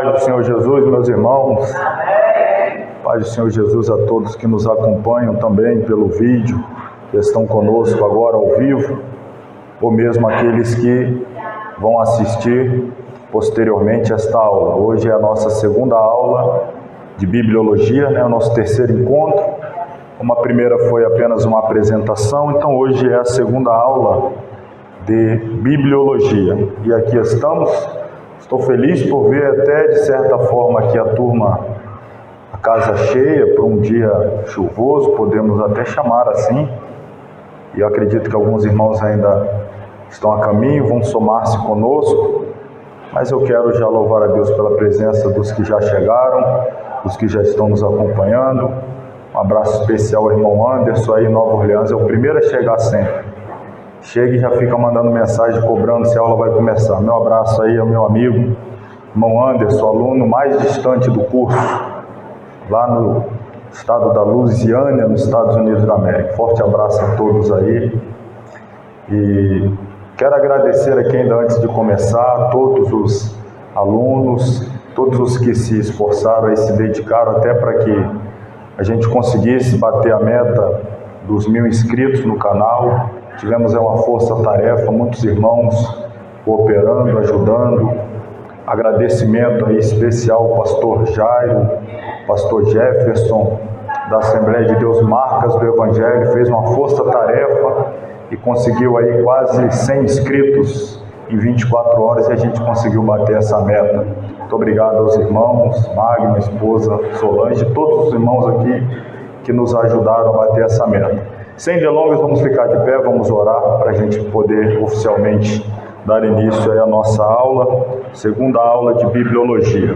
paz do Senhor Jesus, meus irmãos. Paz do Senhor Jesus a todos que nos acompanham também pelo vídeo, que estão conosco agora ao vivo, ou mesmo aqueles que vão assistir posteriormente esta aula. Hoje é a nossa segunda aula de bibliologia, o nosso terceiro encontro. Uma primeira foi apenas uma apresentação, então hoje é a segunda aula de bibliologia. E aqui estamos. Estou feliz por ver até, de certa forma, aqui a casa cheia para um dia chuvoso, podemos até chamar assim. E eu acredito que alguns irmãos ainda estão a caminho, vão somar-se conosco. Mas eu quero já louvar a Deus pela presença dos que já chegaram, dos que já estão nos acompanhando. Um abraço especial ao irmão Anderson aí em Nova Orleans, é o primeiro a chegar sempre. Chega e já fica mandando mensagem, cobrando se a aula vai começar. Meu abraço aí ao meu amigo, irmão Anderson, aluno mais distante do curso, lá no estado da Louisiana, nos Estados Unidos da América. Forte abraço a todos aí. E quero agradecer aqui ainda antes de começar a todos os alunos, todos os que se esforçaram e se dedicaram até para que a gente conseguisse bater a meta dos 1000 inscritos no canal. Tivemos uma força-tarefa, muitos irmãos cooperando, ajudando. Agradecimento aí especial ao pastor Jairo, pastor Jefferson, da Assembleia de Deus Marcas do Evangelho, fez uma força-tarefa e conseguiu aí quase 100 inscritos em 24 horas e a gente conseguiu bater essa meta. Muito obrigado aos irmãos, Magna, esposa Solange, todos os irmãos aqui que nos ajudaram a bater essa meta. Sem delongas, vamos ficar de pé, vamos orar para a gente poder oficialmente dar início aí à nossa aula, segunda aula de bibliologia.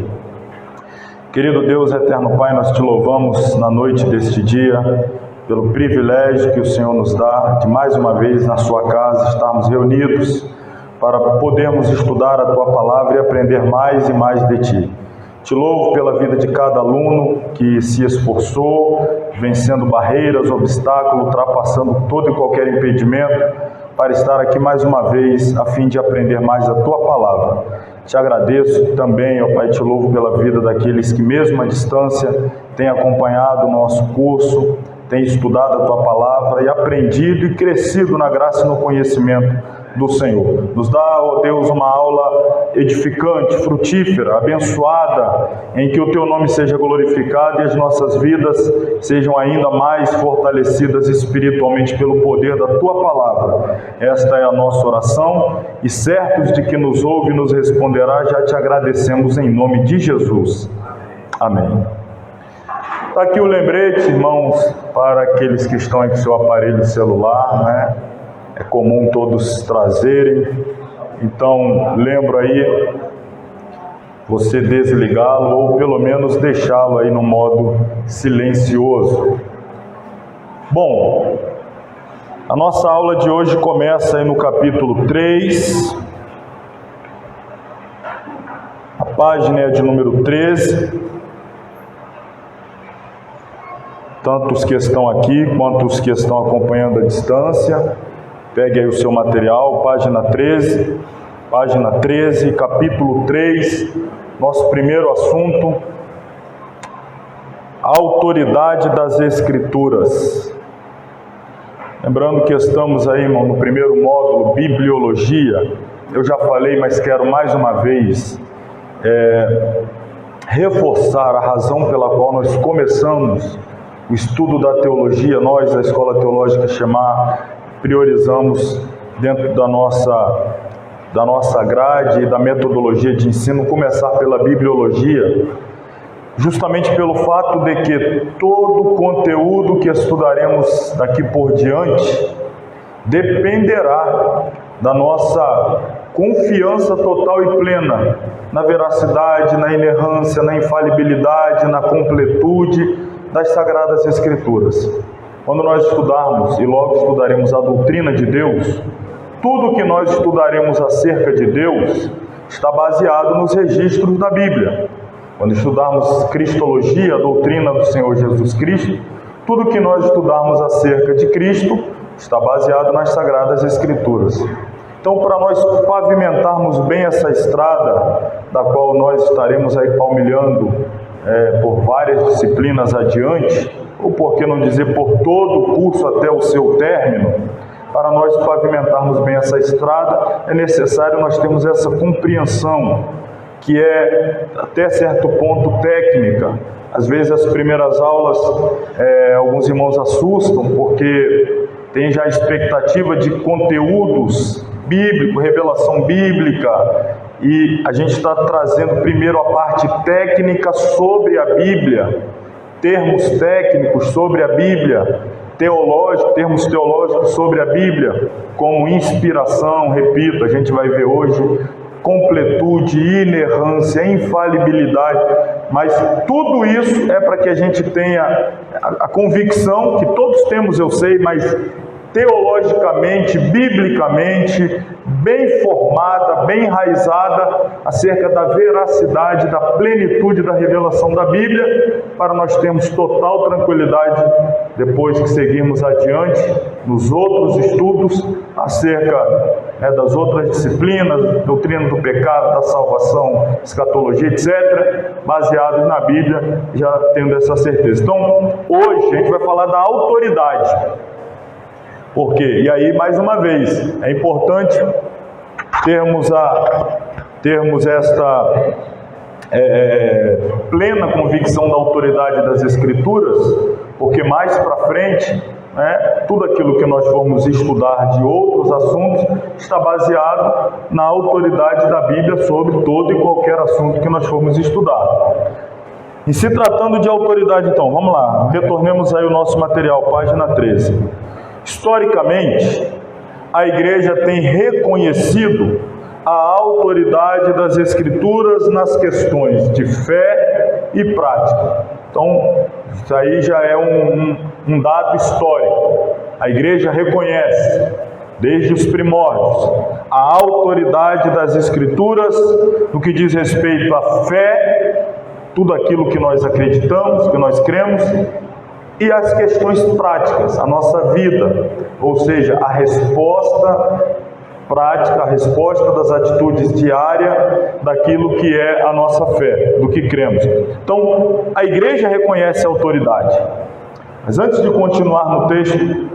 Querido Deus, eterno Pai, nós te louvamos na noite deste dia, pelo privilégio que o Senhor nos dá de mais uma vez na sua casa estarmos reunidos para podermos estudar a tua palavra e aprender mais e mais de ti. Te louvo pela vida de cada aluno que se esforçou, vencendo barreiras, obstáculos, ultrapassando todo e qualquer impedimento para estar aqui mais uma vez a fim de aprender mais a tua palavra. Te agradeço também, ó Pai, te louvo pela vida daqueles que mesmo à distância têm acompanhado o nosso curso, têm estudado a tua palavra e aprendido e crescido na graça e no conhecimento do Senhor. Nos dá, ó Deus, uma aula edificante, frutífera, abençoada, em que o teu nome seja glorificado e as nossas vidas sejam ainda mais fortalecidas espiritualmente pelo poder da tua palavra. Esta é a nossa oração e certos de que nos ouve e nos responderá, já te agradecemos em nome de Jesus. Amém. Está aqui o lembrete, irmãos, para aqueles que estão aí com seu aparelho celular, É comum todos trazerem, então lembro aí você desligá-lo ou pelo menos deixá-lo aí no modo silencioso. Bom, a nossa aula de hoje começa aí no capítulo 3, a página é de número 13, tanto os que estão aqui quanto os que estão acompanhando à distância. Pegue aí o seu material, página 13, capítulo 3, nosso primeiro assunto, a autoridade das Escrituras. Lembrando que estamos aí, irmão, no primeiro módulo, bibliologia. Eu já falei, mas quero mais uma vez reforçar a razão pela qual nós começamos o estudo da teologia, nós da Escola Teológica Shema, priorizamos dentro da nossa grade e da metodologia de ensino, começar pela bibliologia, justamente pelo fato de que todo o conteúdo que estudaremos daqui por diante dependerá da nossa confiança total e plena na veracidade, na inerrância, na infalibilidade, na completude das Sagradas Escrituras. Quando nós estudarmos, e logo estudaremos a doutrina de Deus, tudo que nós estudaremos acerca de Deus está baseado nos registros da Bíblia. Quando estudarmos Cristologia, a doutrina do Senhor Jesus Cristo, tudo que nós estudarmos acerca de Cristo está baseado nas Sagradas Escrituras. Então, para nós pavimentarmos bem essa estrada, da qual nós estaremos aí palmilhando por várias disciplinas adiante, ou por que não dizer por todo o curso até o seu término, para nós pavimentarmos bem essa estrada, é necessário nós termos essa compreensão, que é até certo ponto técnica. Às vezes as primeiras aulas, alguns irmãos assustam, porque tem já a expectativa de conteúdos bíblicos, revelação bíblica, e a gente está trazendo primeiro a parte técnica sobre a Bíblia, termos técnicos sobre a Bíblia, termos teológicos sobre a Bíblia, como inspiração, repito, a gente vai ver hoje, completude, inerrância, infalibilidade, mas tudo isso é para que a gente tenha a convicção, que todos temos, eu sei, mas teologicamente, biblicamente, bem formada, bem enraizada acerca da veracidade, da plenitude da revelação da Bíblia, para nós termos total tranquilidade depois que seguirmos adiante nos outros estudos acerca das outras disciplinas, doutrina do pecado, da salvação, escatologia, etc., baseados na Bíblia, já tendo essa certeza. Então, hoje a gente vai falar da autoridade. Por quê? E aí, mais uma vez, é importante termos esta plena convicção da autoridade das Escrituras, porque mais para frente, tudo aquilo que nós formos estudar de outros assuntos está baseado na autoridade da Bíblia sobre todo e qualquer assunto que nós formos estudar. E se tratando de autoridade, então, vamos lá, retornemos aí o nosso material, página 13. Historicamente, a Igreja tem reconhecido a autoridade das Escrituras nas questões de fé e prática. Então, isso aí já é um dado histórico. A Igreja reconhece, desde os primórdios, a autoridade das Escrituras no que diz respeito à fé, tudo aquilo que nós acreditamos, que nós cremos, e as questões práticas, a nossa vida, ou seja, a resposta prática, a resposta das atitudes diárias daquilo que é a nossa fé, do que cremos. Então, a Igreja reconhece a autoridade. Mas antes de continuar no texto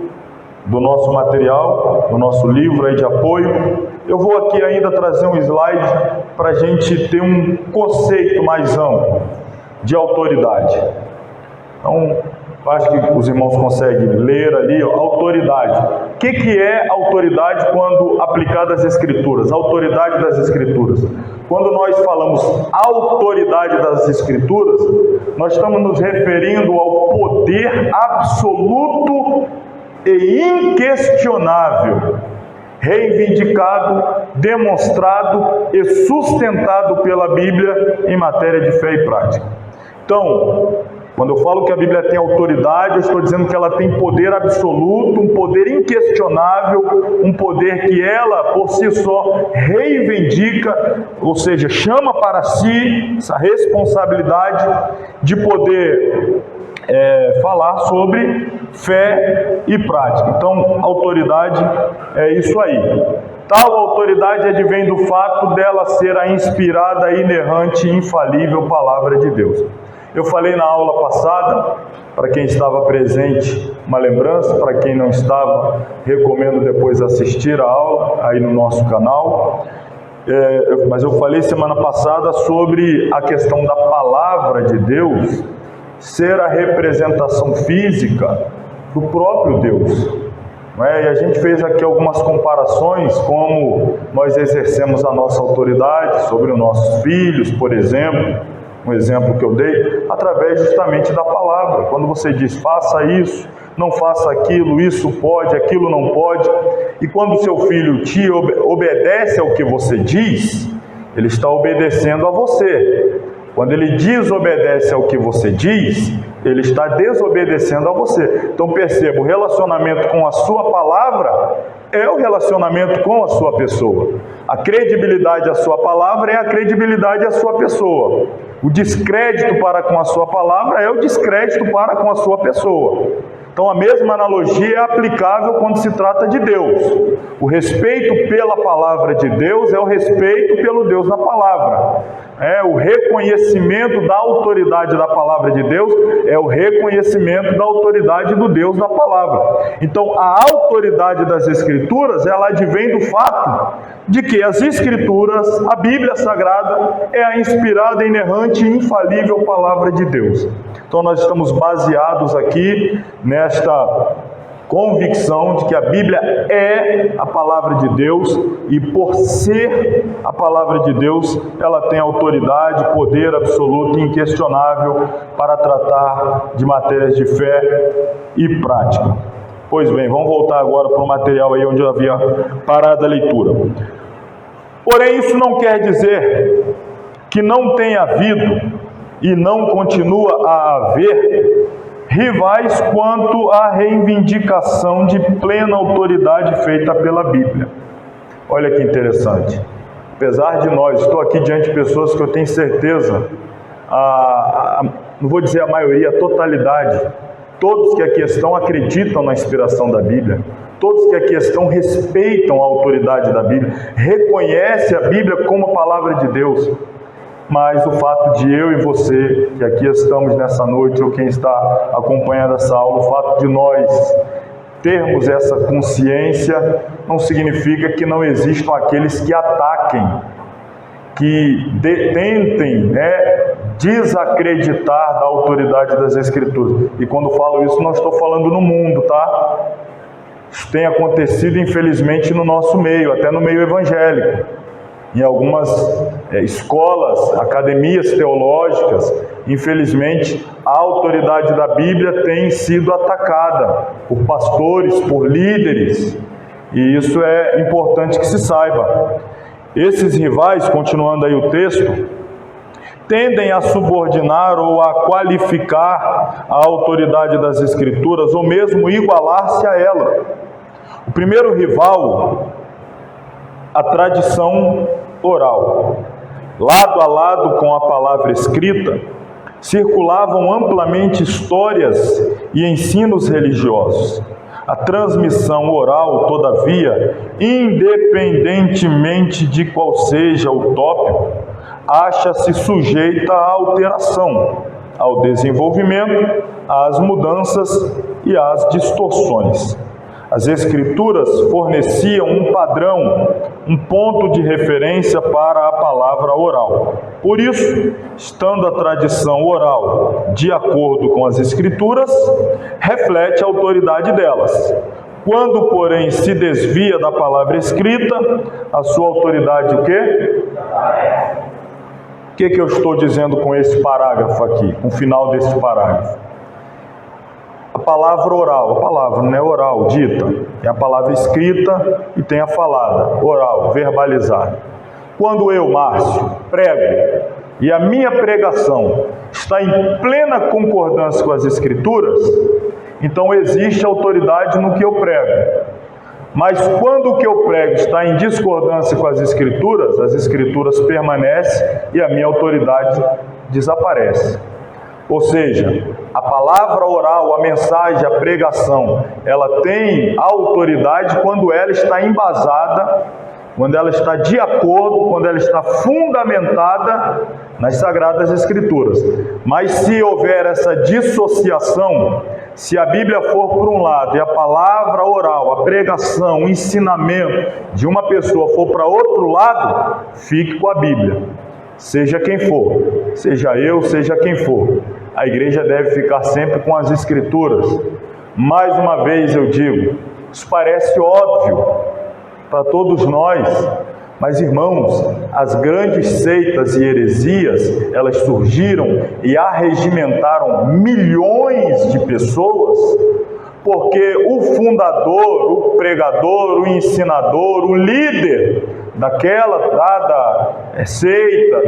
do nosso material, do nosso livro aí de apoio, eu vou aqui ainda trazer um slide para a gente ter um conceito mais amplo de autoridade. Então, acho que os irmãos conseguem ler ali, autoridade. O que é autoridade quando aplicada às Escrituras? Autoridade das Escrituras. Quando nós falamos autoridade das Escrituras, nós estamos nos referindo ao poder absoluto e inquestionável, reivindicado, demonstrado e sustentado pela Bíblia em matéria de fé e prática. Então, quando eu falo que a Bíblia tem autoridade, eu estou dizendo que ela tem poder absoluto, um poder inquestionável, um poder que ela, por si só, reivindica, ou seja, chama para si essa responsabilidade de poder falar sobre fé e prática. Então, autoridade é isso aí. Tal autoridade advém do fato dela ser a inspirada, inerrante e infalível palavra de Deus. Eu falei na aula passada, para quem estava presente, uma lembrança, para quem não estava, recomendo depois assistir a aula aí no nosso canal. Mas eu falei semana passada sobre a questão da palavra de Deus ser a representação física do próprio Deus. E a gente fez aqui algumas comparações, como nós exercemos a nossa autoridade sobre os nossos filhos, por exemplo. Um exemplo que eu dei, através justamente da palavra. Quando você diz, faça isso, não faça aquilo, isso pode, aquilo não pode. E quando seu filho te obedece ao que você diz, ele está obedecendo a você. Quando ele desobedece ao que você diz, ele está desobedecendo a você. Então perceba, o relacionamento com a sua palavra é o relacionamento com a sua pessoa. A credibilidade à sua palavra é a credibilidade à sua pessoa. O descrédito para com a sua palavra é o descrédito para com a sua pessoa. Então a mesma analogia é aplicável quando se trata de Deus. O respeito pela palavra de Deus é o respeito pelo Deus da palavra. O reconhecimento da autoridade da palavra de Deus é o reconhecimento da autoridade do Deus da palavra. Então a autoridade das Escrituras, ela advém do fato de que as Escrituras, a Bíblia Sagrada, é a inspirada, inerrante e infalível palavra de Deus. Então nós estamos baseados aqui nesta convicção de que a Bíblia é a palavra de Deus e, por ser a palavra de Deus, ela tem autoridade, poder absoluto e inquestionável para tratar de matérias de fé e prática. Pois bem, vamos voltar agora para o material aí onde eu havia parado a leitura. Porém, isso não quer dizer que não tenha havido e não continua a haver rivais quanto à reivindicação de plena autoridade feita pela Bíblia. Olha que interessante. Apesar de nós, estou aqui diante de pessoas que eu tenho certeza, não vou dizer a maioria, a totalidade, todos que aqui estão acreditam na inspiração da Bíblia, todos que aqui estão respeitam a autoridade da Bíblia, reconhecem a Bíblia como a palavra de Deus. Mas o fato de eu e você, que aqui estamos nessa noite, ou quem está acompanhando essa aula, o fato de nós termos essa consciência, não significa que não existam aqueles que ataquem, que tentem desacreditar da autoridade das Escrituras. E quando falo isso, não estou falando no mundo, tá? Isso tem acontecido, infelizmente, no nosso meio, até no meio evangélico. Em algumas escolas, academias teológicas, infelizmente, a autoridade da Bíblia tem sido atacada por pastores, por líderes, e isso é importante que se saiba. Esses rivais, continuando aí o texto, tendem a subordinar ou a qualificar a autoridade das Escrituras, ou mesmo igualar-se a ela. O primeiro rival, a tradição oral. Lado a lado com a palavra escrita, circulavam amplamente histórias e ensinos religiosos. A transmissão oral, todavia, independentemente de qual seja o tópico, acha-se sujeita à alteração, ao desenvolvimento, às mudanças e às distorções. As Escrituras forneciam um padrão, um ponto de referência para a palavra oral. Por isso, estando a tradição oral de acordo com as Escrituras, reflete a autoridade delas. Quando, porém, se desvia da palavra escrita, a sua autoridade o quê? O que eu estou dizendo com esse parágrafo aqui, com o final desse parágrafo? A palavra oral, a palavra não é oral, dita, tem a palavra escrita e tem a falada, oral, verbalizada. Quando eu, Márcio, prego e a minha pregação está em plena concordância com as Escrituras, então existe autoridade no que eu prego. Mas quando o que eu prego está em discordância com as Escrituras permanecem e a minha autoridade desaparece. Ou seja, a palavra oral, a mensagem, a pregação, ela tem autoridade quando ela está embasada, quando ela está de acordo, quando ela está fundamentada nas Sagradas Escrituras. Mas se houver essa dissociação, se a Bíblia for por um lado e a palavra oral, a pregação, o ensinamento de uma pessoa for para outro lado, fique com a Bíblia. Seja quem for, seja eu, seja quem for. A igreja deve ficar sempre com as Escrituras. Mais uma vez eu digo, isso parece óbvio para todos nós, mas irmãos, as grandes seitas e heresias, elas surgiram e arregimentaram milhões de pessoas, porque o fundador, o pregador, o ensinador, o líder daquela dada seita,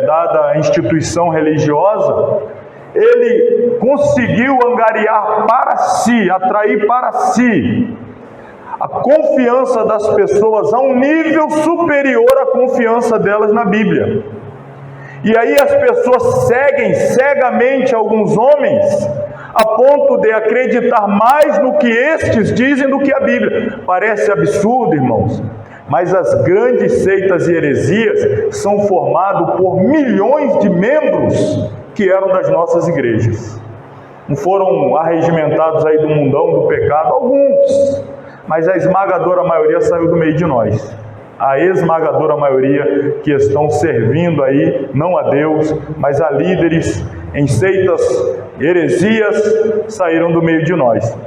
dada instituição religiosa, ele conseguiu angariar para si, atrair para si a confiança das pessoas a um nível superior à confiança delas na Bíblia. E aí as pessoas seguem cegamente alguns homens, a ponto de acreditar mais no que estes dizem do que a Bíblia. Parece absurdo, irmãos, mas as grandes seitas e heresias são formadas por milhões de membros que eram das nossas igrejas. Não foram arregimentados aí do mundão do pecado, alguns, mas a esmagadora maioria saiu do meio de nós. A esmagadora maioria que estão servindo aí, não a Deus, mas a líderes em seitas, heresias, saíram do meio de nós.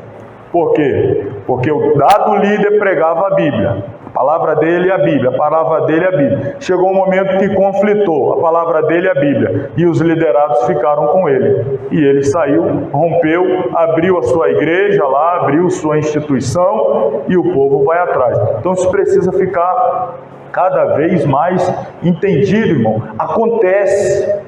Por quê? Porque o dado líder pregava a Bíblia. A palavra dele é a Bíblia, a palavra dele é a Bíblia. Chegou um momento que conflitou, a palavra dele é a Bíblia, e os liderados ficaram com ele. E ele saiu, rompeu, abriu a sua igreja lá, abriu sua instituição, e o povo vai atrás. Então isso precisa ficar cada vez mais entendido, irmão. Acontecia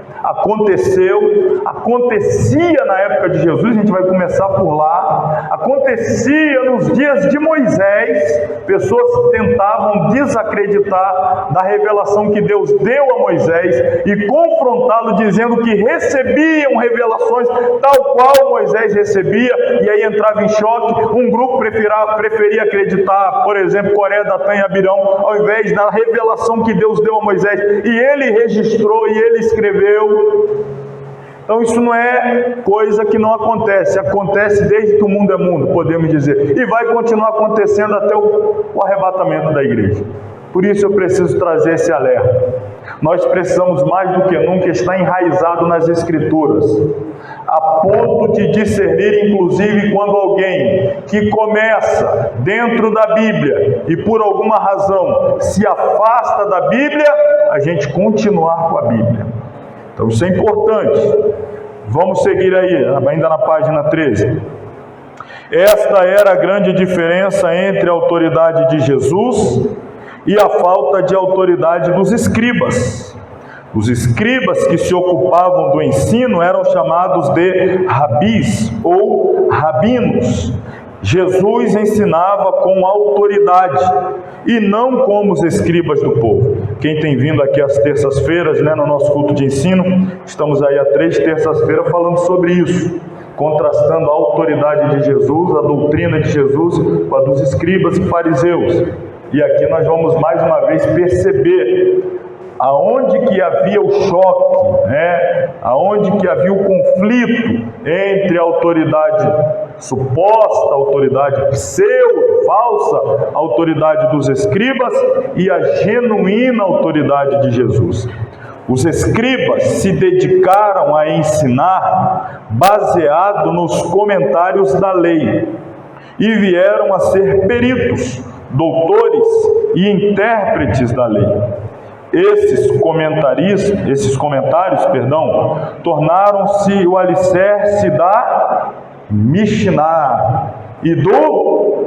na época de Jesus, a gente vai começar por lá, acontecia nos dias de Moisés, pessoas tentavam desacreditar da revelação que Deus deu a Moisés e confrontá-lo dizendo que recebiam revelações tal qual Moisés recebia, e aí entrava em choque. Um grupo preferia acreditar, por exemplo, Coré, Datã e Abirão, ao invés da revelação que Deus deu a Moisés, e ele registrou e ele escreveu. Então isso não é coisa que não acontece, acontece desde que o mundo é mundo, podemos dizer, e vai continuar acontecendo até o arrebatamento da igreja. Por isso eu preciso trazer esse alerta. Nós precisamos mais do que nunca estar enraizado nas Escrituras, a ponto de discernir, inclusive, quando alguém que começa dentro da Bíblia e por alguma razão se afasta da Bíblia, a gente continuar com a Bíblia. Então isso é importante. Vamos seguir aí, ainda na página 13. Esta era a grande diferença entre a autoridade de Jesus e a falta de autoridade dos escribas. Os escribas que se ocupavam do ensino eram chamados de rabis ou rabinos. Jesus ensinava com autoridade e não como os escribas do povo. Quem tem vindo aqui às terças-feiras, no nosso culto de ensino, estamos aí há 3 terças-feiras falando sobre isso, contrastando a autoridade de Jesus, a doutrina de Jesus, com a dos escribas e fariseus. E aqui nós vamos mais uma vez perceber aonde que havia o choque, aonde que havia o conflito entre a autoridade suposta, autoridade pseudo, falsa autoridade dos escribas e a genuína autoridade de Jesus. Os escribas se dedicaram a ensinar baseado nos comentários da lei e vieram a ser peritos, doutores e intérpretes da lei. Esses comentários, tornaram-se o alicerce da Mishnah e do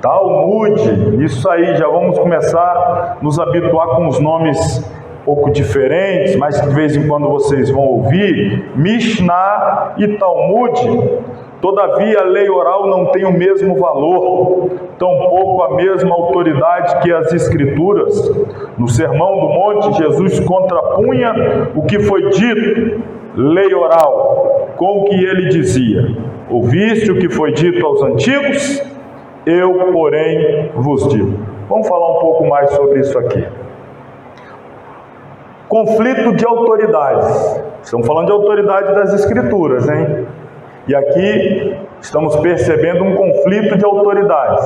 Talmud. Isso aí, já vamos começar a nos habituar com os nomes um pouco diferentes, mas de vez em quando vocês vão ouvir. Mishnah e Talmud. Todavia, a lei oral não tem o mesmo valor, tampouco a mesma autoridade que as Escrituras. No Sermão do Monte, Jesus contrapunha o que foi dito, lei oral, com o que ele dizia: ouviste o que foi dito aos antigos? Eu, porém, vos digo. Vamos falar um pouco mais sobre isso aqui. Conflito de autoridades. Estamos falando de autoridade das Escrituras, hein? E aqui estamos percebendo um conflito de autoridades.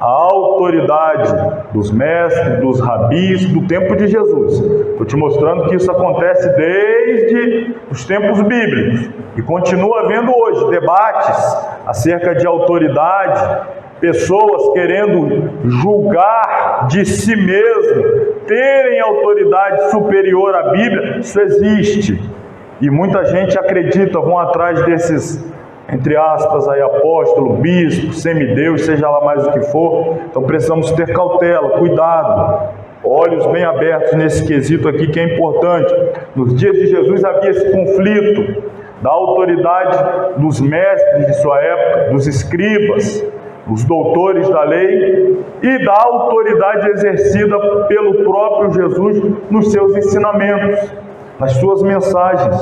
A autoridade dos mestres, dos rabis, do tempo de Jesus. Estou te mostrando que isso acontece desde os tempos bíblicos. E continua havendo hoje debates acerca de autoridade, pessoas querendo julgar de si mesmo, terem autoridade superior à Bíblia. Isso existe. E muita gente acredita, vão atrás desses, entre aspas, aí, apóstolo, bispo, semideus, seja lá mais o que for. Então precisamos ter cautela, cuidado, olhos bem abertos nesse quesito aqui que é importante. Nos dias de Jesus havia esse conflito da autoridade dos mestres de sua época, dos escribas, os doutores da lei, e da autoridade exercida pelo próprio Jesus nos seus ensinamentos, nas suas mensagens.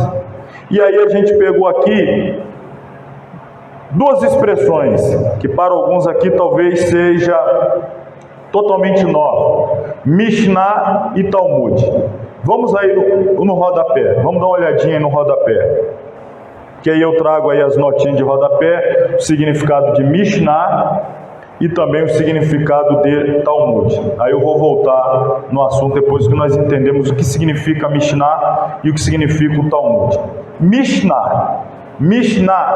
E aí a gente pegou aqui duas expressões, que para alguns aqui talvez seja totalmente nova: Mishnah e Talmud. Vamos aí no rodapé, vamos dar uma olhadinha aí no rodapé, que aí eu trago aí as notinhas de rodapé, o significado de Mishnah e também o significado de Talmud. Aí eu vou voltar no assunto depois que nós entendemos o que significa Mishnah e o que significa o Talmud. Mishnah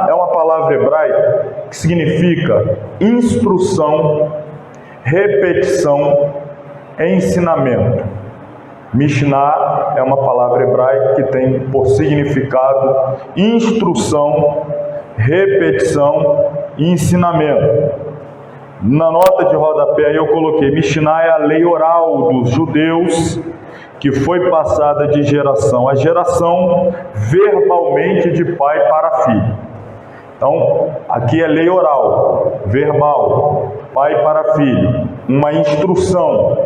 é uma palavra hebraica que significa instrução, repetição, ensinamento. Mishnah é uma palavra hebraica que tem por significado instrução, repetição e ensinamento. Na nota de rodapé eu coloquei: Mishnah é a lei oral dos judeus que foi passada de geração a geração, verbalmente de pai para filho. Então, aqui é lei oral, verbal, pai para filho, uma instrução,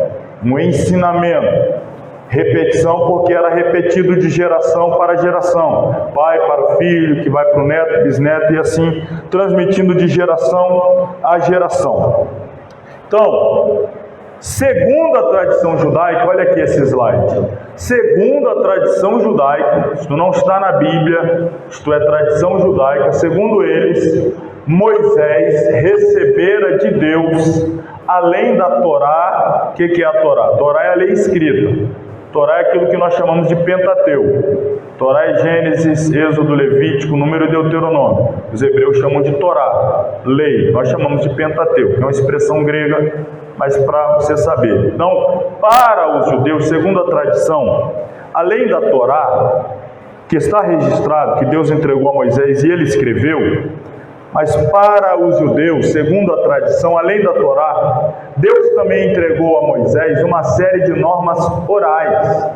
um ensinamento, repetição, porque era repetido de geração para geração, pai para filho, que vai para o neto, bisneto, e assim, transmitindo de geração a geração. Então, segundo a tradição judaica, olha aqui esse slide. Segundo a tradição judaica, isto não está na Bíblia, isto é tradição judaica, segundo eles, Moisés recebera de Deus, além da Torá. O que é a Torá? A Torá é a lei escrita. Torá é aquilo que nós chamamos de Pentateuco. Torá é Gênesis, Êxodo, Levítico, Número e Deuteronômio. Os hebreus chamam de Torá, lei. Nós chamamos de Pentateuco, que é uma expressão grega, mas para você saber. Então, para os judeus, segundo a tradição, além da Torá, que está registrado que Deus entregou a Moisés e ele escreveu, mas para os judeus, segundo a tradição, além da Torá, Deus também entregou a Moisés uma série de normas orais,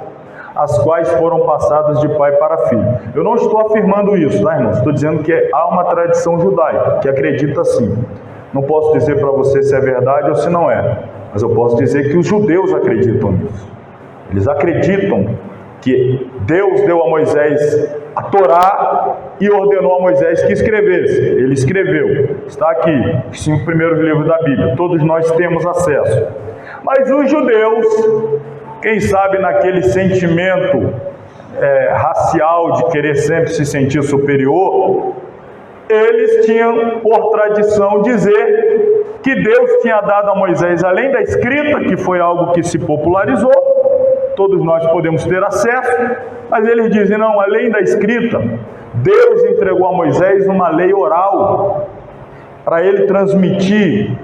as quais foram passadas de pai para filho. Eu não estou afirmando isso, tá, irmãos? Estou dizendo que há uma tradição judaica que acredita assim. Não posso dizer para você se é verdade ou se não é, mas eu posso dizer que os judeus acreditam nisso. Eles acreditam que Deus deu a Moisés a Torá e ordenou a Moisés que escrevesse. Ele escreveu. Está aqui, os 5 primeiros livros da Bíblia. Todos nós temos acesso. Mas os judeus, quem sabe naquele sentimento racial de querer sempre se sentir superior, eles tinham por tradição dizer que Deus tinha dado a Moisés, além da escrita, que foi algo que se popularizou, todos nós podemos ter acesso, mas eles dizem, não, além da escrita, Deus entregou a Moisés uma lei oral, para ele transmitir,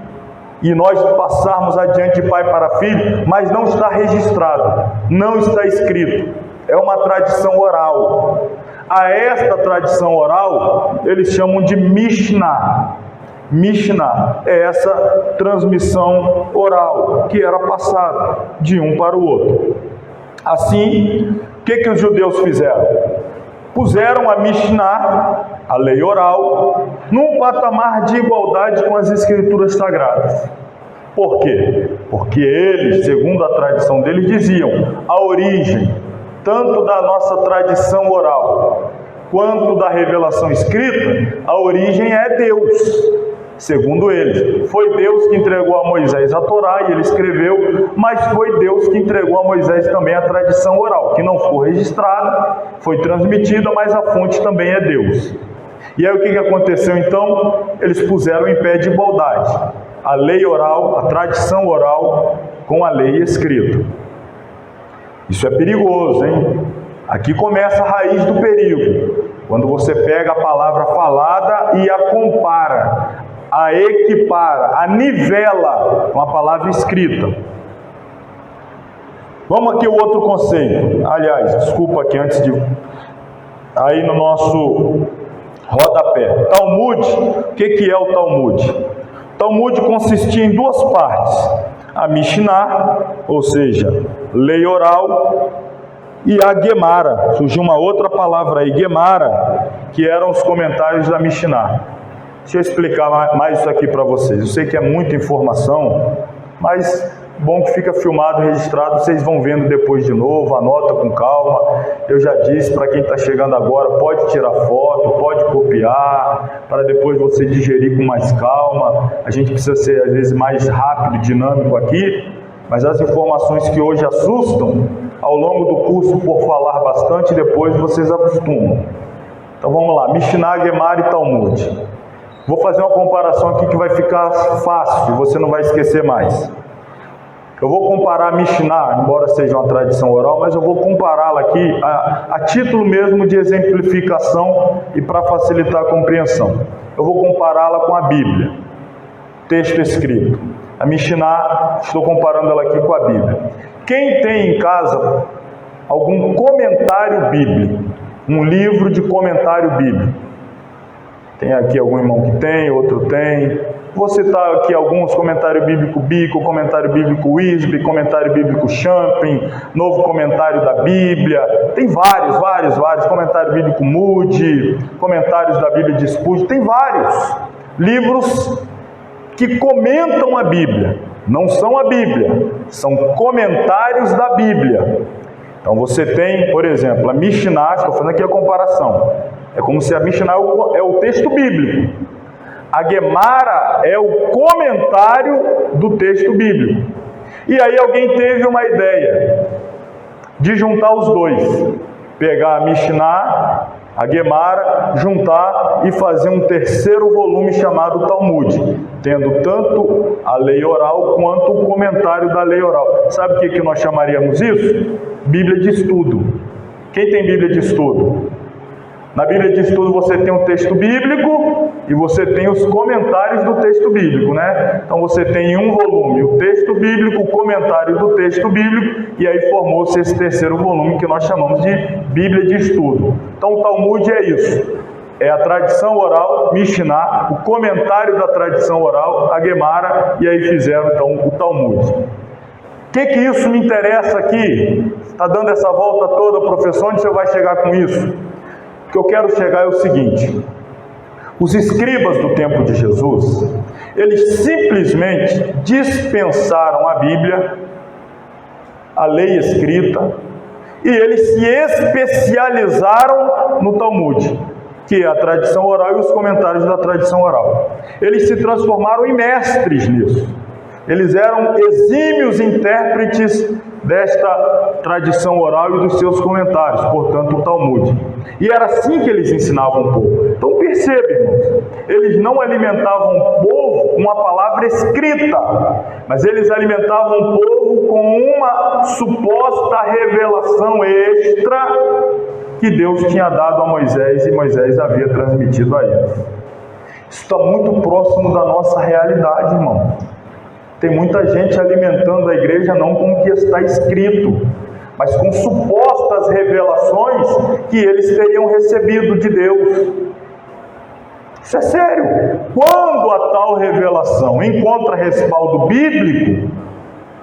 e nós passarmos adiante de pai para filho, mas não está registrado, não está escrito, é uma tradição oral. A esta tradição oral, eles chamam de Mishnah. Mishnah é essa transmissão oral, que era passada de um para o outro. Assim, o que os judeus fizeram? Puseram a Mishnah, a lei oral, num patamar de igualdade com as escrituras sagradas. Por quê? Porque eles, segundo a tradição deles, diziam, a origem tanto da nossa tradição oral quanto da revelação escrita, a origem é Deus. Segundo eles, foi Deus que entregou a Moisés a Torá e ele escreveu, mas foi Deus que entregou a Moisés também a tradição oral, que não foi registrada, foi transmitida, mas a fonte também é Deus. E aí o que aconteceu então? Eles puseram em pé de igualdade a lei oral, a tradição oral com a lei escrita. Isso é perigoso, hein? Aqui começa a raiz do perigo. Quando você pega a palavra falada e a compara, a equipara, a nivela com a palavra escrita. Vamos aqui o outro conceito. Aliás, desculpa aqui antes de... Aí no nosso rodapé. Talmud. O que é o Talmud? Talmud consistia em duas partes. A Mishnah, ou seja, lei oral, e a Gemara. Surgiu uma outra palavra aí, Gemara, que eram os comentários da Mishnah. Deixa eu explicar mais isso aqui para vocês. Eu sei que é muita informação, mas Bom que fica filmado, registrado, vocês vão vendo depois de novo, anota com calma. Eu já disse, para quem está chegando agora, pode tirar foto, pode copiar, para depois você digerir com mais calma. A gente precisa ser, às vezes, mais rápido, dinâmico aqui, mas as informações que hoje assustam, ao longo do curso, por falar bastante, depois vocês acostumam. Então vamos lá, Mishnah, Gemara e Talmud. Vou fazer uma comparação aqui que vai ficar fácil, você não vai esquecer mais. Eu vou comparar a Mishnah, embora seja uma tradição oral, mas eu vou compará-la aqui a título mesmo de exemplificação e para facilitar a compreensão. Eu vou compará-la com a Bíblia, texto escrito. A Mishnah, estou comparando ela aqui com a Bíblia. Quem tem em casa algum comentário bíblico, um livro de comentário bíblico? Tem aqui algum irmão que tem, outro tem. Vou citar aqui alguns: comentário bíblico Bico, comentário bíblico Wisby, comentário bíblico Champin, novo comentário da Bíblia. Tem vários. Comentário bíblico Moody, comentários da Bíblia de Spurgeon. Tem vários livros que comentam a Bíblia. Não são a Bíblia, são comentários da Bíblia. Então você tem, por exemplo, a Mishnah, estou fazendo aqui a comparação. É como se a Mishnah é o texto bíblico. A Gemara é o comentário do texto bíblico. E aí alguém teve uma ideia de juntar os dois. Pegar a Mishnah, a Gemara, juntar e fazer um terceiro volume chamado Talmud, tendo tanto a lei oral quanto o comentário da lei oral. Sabe o que nós chamaríamos isso? Bíblia de estudo. Quem tem Bíblia de estudo? Na Bíblia de estudo você tem o texto bíblico e você tem os comentários do texto bíblico, né? Então você tem em um volume o texto bíblico, o comentário do texto bíblico, e aí formou-se esse terceiro volume que nós chamamos de Bíblia de estudo. Então o Talmud é isso, é a tradição oral, Mishnah, o comentário da tradição oral, a Gemara, e aí fizeram então o Talmud. O que isso me interessa aqui? Está dando essa volta toda, professor, onde você vai chegar com isso? O que eu quero chegar é o seguinte: os escribas do tempo de Jesus, eles simplesmente dispensaram a Bíblia, a lei escrita, e eles se especializaram no Talmud, que é a tradição oral e os comentários da tradição oral. Eles se transformaram em mestres nisso. Eles eram exímios intérpretes desta tradição oral e dos seus comentários, portanto o Talmud. E era assim que eles ensinavam o povo. Então percebe, irmãos, eles não alimentavam o povo com a palavra escrita, mas eles alimentavam o povo com uma suposta revelação extra que Deus tinha dado a Moisés e Moisés havia transmitido a eles. Isso está muito próximo da nossa realidade, irmão. Tem muita gente alimentando a igreja não com o que está escrito, mas com supostas revelações que eles teriam recebido de Deus. Isso é sério. Quando a tal revelação encontra respaldo bíblico,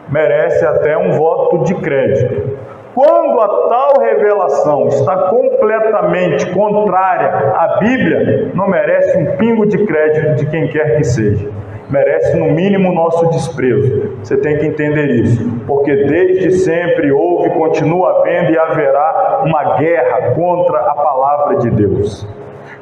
merece até um voto de crédito. Quando a tal revelação está completamente contrária à Bíblia, não merece um pingo de crédito de quem quer que seja. Merece no mínimo o nosso desprezo. Você tem que entender isso, porque desde sempre houve, continua havendo e haverá uma guerra contra a palavra de Deus.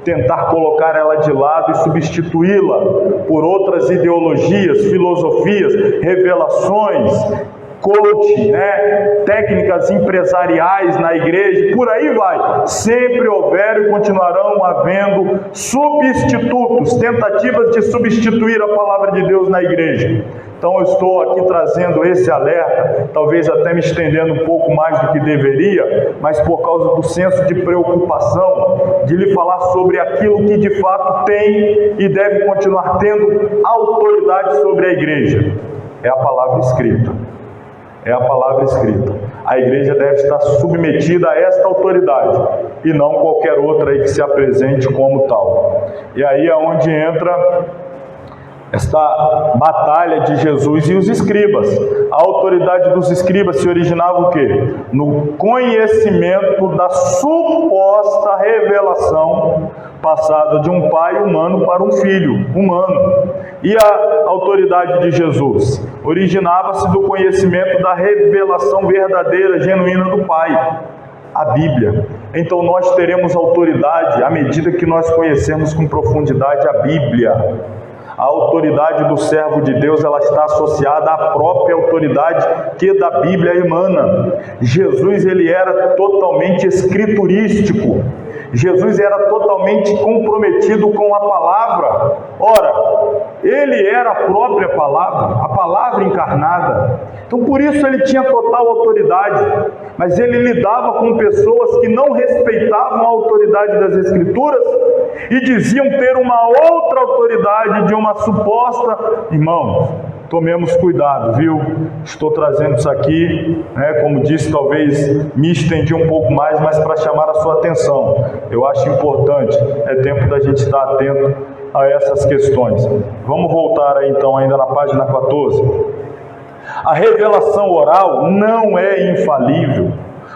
Tentar colocar ela de lado e substituí-la por outras ideologias, filosofias, revelações, coaching, técnicas empresariais na igreja, por aí vai. Sempre houveram e continuarão havendo substitutos, tentativas de substituir a palavra de Deus na igreja. Então eu estou aqui trazendo esse alerta, talvez até me estendendo um pouco mais do que deveria, mas por causa do senso de preocupação, de lhe falar sobre aquilo que de fato tem e deve continuar tendo autoridade sobre a igreja. É a palavra escrita. É a palavra escrita. A igreja deve estar submetida a esta autoridade e não qualquer outra aí que se apresente como tal. E aí é onde entra esta batalha de Jesus e os escribas. A autoridade dos escribas se originava o quê? No conhecimento da suposta revelação passada de um pai humano para um filho humano. E a autoridade de Jesus originava-se do conhecimento da revelação verdadeira, genuína do Pai, a Bíblia. Então nós teremos autoridade à medida que nós conhecemos com profundidade a Bíblia. A autoridade do servo de Deus, ela está associada à própria autoridade que da Bíblia emana. Jesus, ele era totalmente escriturístico. Jesus era totalmente comprometido com a palavra. Ora, ele era a própria palavra, a palavra encarnada. Então, por isso ele tinha total autoridade. Mas ele lidava com pessoas que não respeitavam a autoridade das Escrituras e diziam ter uma outra autoridade de uma suposta. Irmãos, tomemos cuidado, viu? Estou trazendo isso aqui, como disse, talvez me estendi um pouco mais, mas para chamar a sua atenção. Eu acho importante, é tempo da gente estar atento a essas questões. Vamos voltar aí então ainda na página 14. A revelação oral não é infalível,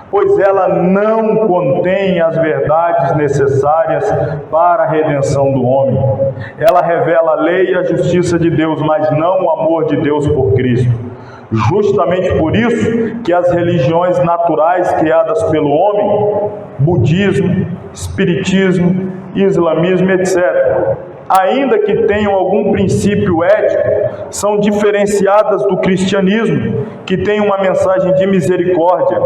pois ela não contém as verdades necessárias para a redenção do homem. Ela revela a lei e a justiça de Deus, mas não o amor de Deus por Cristo. Justamente por isso que as religiões naturais criadas pelo homem, budismo, espiritismo, islamismo, etc., ainda que tenham algum princípio ético, são diferenciadas do cristianismo, que tem uma mensagem de misericórdia,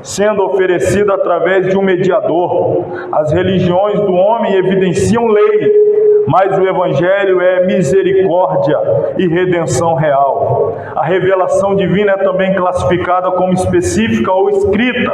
sendo oferecida através de um mediador. As religiões do homem evidenciam lei, mas o Evangelho é misericórdia e redenção real. A revelação divina é também classificada como específica ou escrita.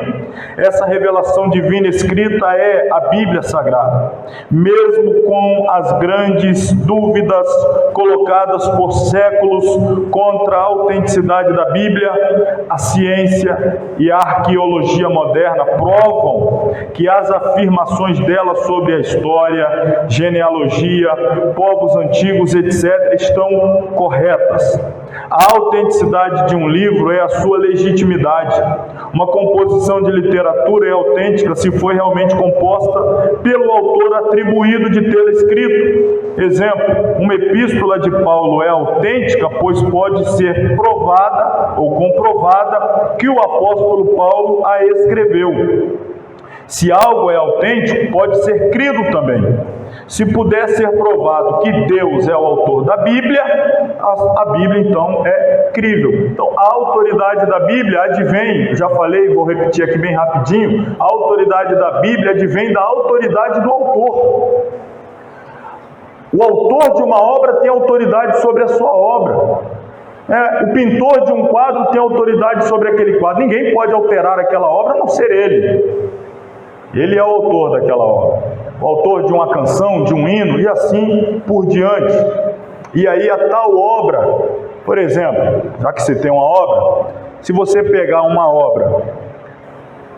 Essa revelação divina escrita é a Bíblia Sagrada. Mesmo com as grandes dúvidas colocadas por séculos contra a autenticidade da Bíblia, a ciência e a arqueologia moderna provam que as afirmações dela sobre a história, genealogia, povos antigos, etc., estão corretas. A autenticidade de um livro é a sua legitimidade. Uma composição de literatura é autêntica se foi realmente composta pelo autor atribuído de tê-la escrito. Exemplo, uma epístola de Paulo é autêntica, pois pode ser provada ou comprovada que o apóstolo Paulo a escreveu. Se algo é autêntico, pode ser crido também. Se puder ser provado que Deus é o autor da Bíblia, a Bíblia então é crível. Então a autoridade da Bíblia advém, já falei, vou repetir aqui bem rapidinho, a autoridade da Bíblia advém da autoridade do autor. O autor de uma obra tem autoridade sobre a sua obra. O pintor de um quadro tem autoridade sobre aquele quadro. Ninguém pode alterar aquela obra a não ser ele. Ele é o autor daquela obra, o autor de uma canção, de um hino, e assim por diante. E aí a tal obra, por exemplo, já que você tem uma obra, se você pegar uma obra,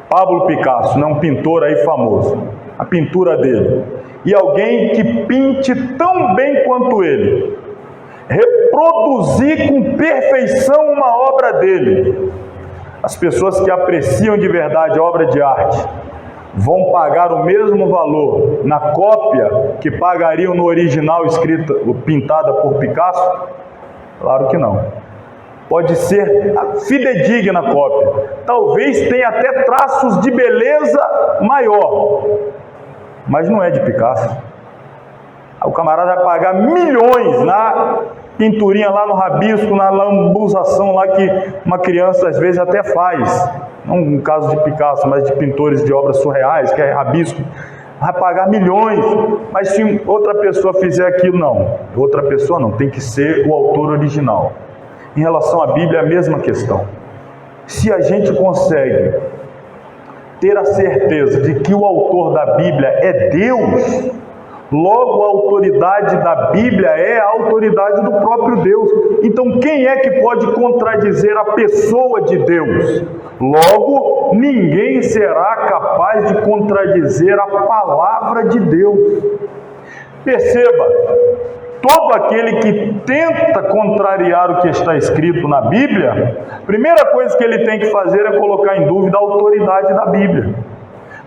Pablo Picasso, um pintor aí famoso, a pintura dele, e alguém que pinte tão bem quanto ele, reproduzir com perfeição uma obra dele, as pessoas que apreciam de verdade a obra de arte, vão pagar o mesmo valor na cópia que pagariam no original escrita, pintada por Picasso? Claro que não. Pode ser fidedigna a cópia. Talvez tenha até traços de beleza maior, mas não é de Picasso. O camarada vai pagar milhões na pinturinha lá no rabisco, na lambuzação lá que uma criança às vezes até faz. Não no caso de Picasso, mas de pintores de obras surreais, que é rabisco, vai pagar milhões. Mas se outra pessoa fizer aquilo, não. Outra pessoa não, tem que ser o autor original. Em relação à Bíblia, é a mesma questão. Se a gente consegue ter a certeza de que o autor da Bíblia é Deus, logo a autoridade da Bíblia é a autoridade do próprio Deus. Então quem é que pode contradizer a pessoa de Deus? Logo, ninguém será capaz de contradizer a palavra de Deus. Perceba, todo aquele que tenta contrariar o que está escrito na Bíblia, a primeira coisa que ele tem que fazer é colocar em dúvida a autoridade da Bíblia.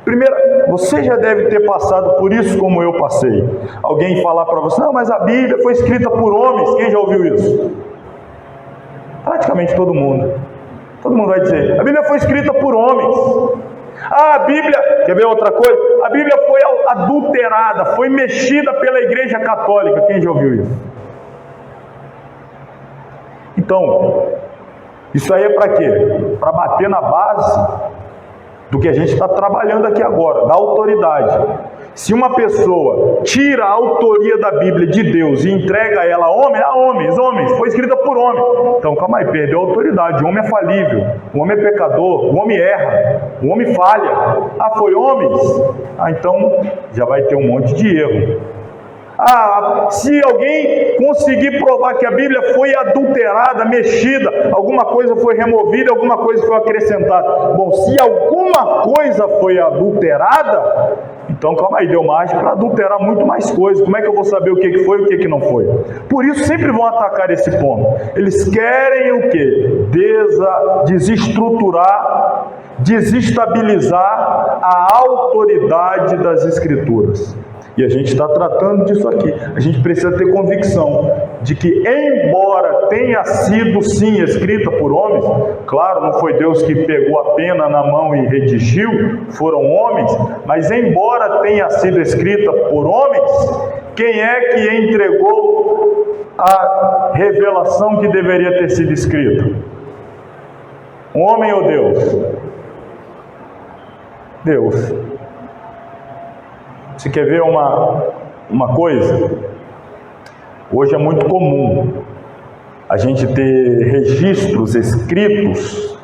Primeiro, você já deve ter passado por isso como eu passei. Alguém falar para você, não, mas a Bíblia foi escrita por homens. Quem já ouviu isso? Praticamente todo mundo. Todo mundo vai dizer, a Bíblia foi escrita por homens. Ah, a Bíblia, quer ver outra coisa? A Bíblia foi adulterada, foi mexida pela Igreja Católica. Quem já ouviu isso? Então, isso aí é para quê? Para bater na base do que a gente está trabalhando aqui agora, da autoridade. Se uma pessoa tira a autoria da Bíblia de Deus e entrega ela a homens, foi escrita por homem. Então, calma aí, perdeu a autoridade. O homem é falível, o homem é pecador, o homem erra, o homem falha. Ah, foi homens? Ah, então já vai ter um monte de erro. Ah, se alguém conseguir provar que a Bíblia foi adulterada, mexida, alguma coisa foi removida, alguma coisa foi acrescentada. Bom, se alguma coisa foi adulterada, então calma aí, deu margem para adulterar muito mais coisas. Como é que eu vou saber o que foi e o que não foi? Por isso sempre vão atacar esse ponto. Eles querem o quê? Desestruturar, desestabilizar a autoridade das Escrituras. E a gente está tratando disso aqui. A gente precisa ter convicção de que, embora tenha sido sim escrita por homens, claro, não foi Deus que pegou a pena na mão e redigiu, foram homens, mas embora tenha sido escrita por homens, quem é que entregou a revelação que deveria ter sido escrita? Um homem ou Deus? Deus. Você quer ver uma coisa? Hoje é muito comum a gente ter registros escritos,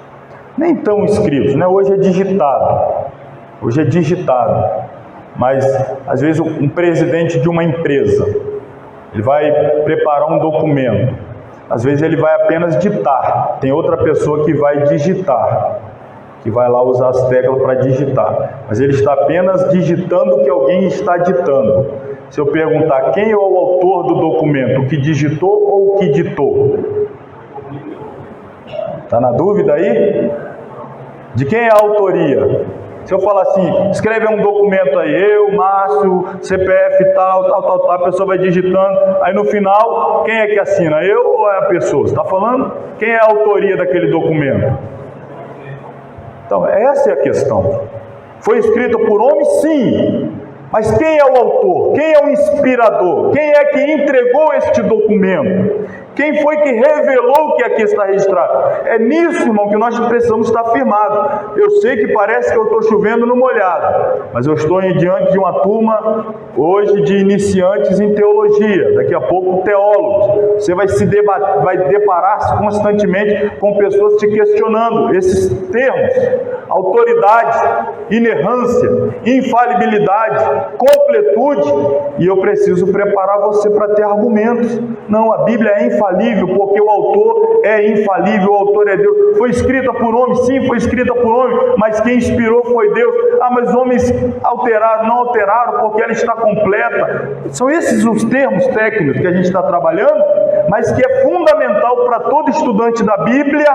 nem tão escritos, né? Hoje é digitado, mas às vezes um presidente de uma empresa, ele vai preparar um documento, às vezes ele vai apenas ditar, tem outra pessoa que vai digitar, que vai lá usar as teclas para digitar, mas ele está apenas digitando o que alguém está ditando. Se eu perguntar quem é o autor do documento, o que digitou ou o que ditou? Está na dúvida aí? De quem é a autoria? Se eu falar assim, escreve um documento aí, eu, Márcio, CPF tal, a pessoa vai digitando, aí no final, quem é que assina? Eu ou é a pessoa? Você está falando? Quem é a autoria daquele documento? Então, essa é a questão. Foi escrita por homem, sim. Mas quem é o autor? Quem é o inspirador? Quem é que entregou este documento? Quem foi que revelou o que aqui está registrado? É nisso, irmão, que nós precisamos estar firmados. Eu sei que parece que eu estou chovendo no molhado, mas eu estou diante de uma turma hoje de iniciantes em teologia, daqui a pouco teólogos. Você vai deparar-se constantemente com pessoas te questionando esses termos: autoridade, inerrância, infalibilidade, completude, e eu preciso preparar você para ter argumentos. Não, a Bíblia é infalível, porque o autor é infalível, o autor é Deus. Foi escrita por homem, sim, foi escrita por homem, mas quem inspirou foi Deus. Ah, mas homens alteraram, não alteraram, porque ela está completa. São esses os termos técnicos que a gente está trabalhando, mas que é fundamental para todo estudante da Bíblia,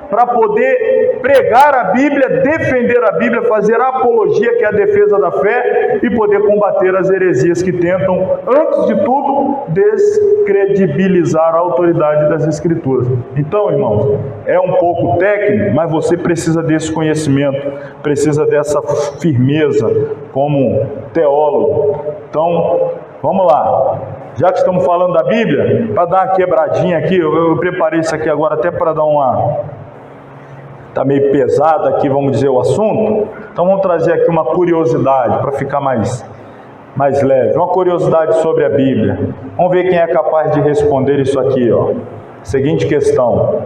para poder pregar a Bíblia, defender a Bíblia, fazer a apologia, que é a defesa da fé, e poder combater as heresias que tentam, antes de tudo, descredibilizar a autoridade das Escrituras. Então, irmãos, é um pouco técnico, mas você precisa desse conhecimento, precisa dessa firmeza como teólogo. Então, vamos lá. Já que estamos falando da Bíblia, para dar uma quebradinha aqui, eu preparei isso aqui agora até para dar uma... Está meio pesado aqui, vamos dizer, o assunto. Então vamos trazer aqui uma curiosidade para ficar mais leve. Uma curiosidade sobre a Bíblia. Vamos ver quem é capaz de responder isso aqui, ó. Seguinte questão.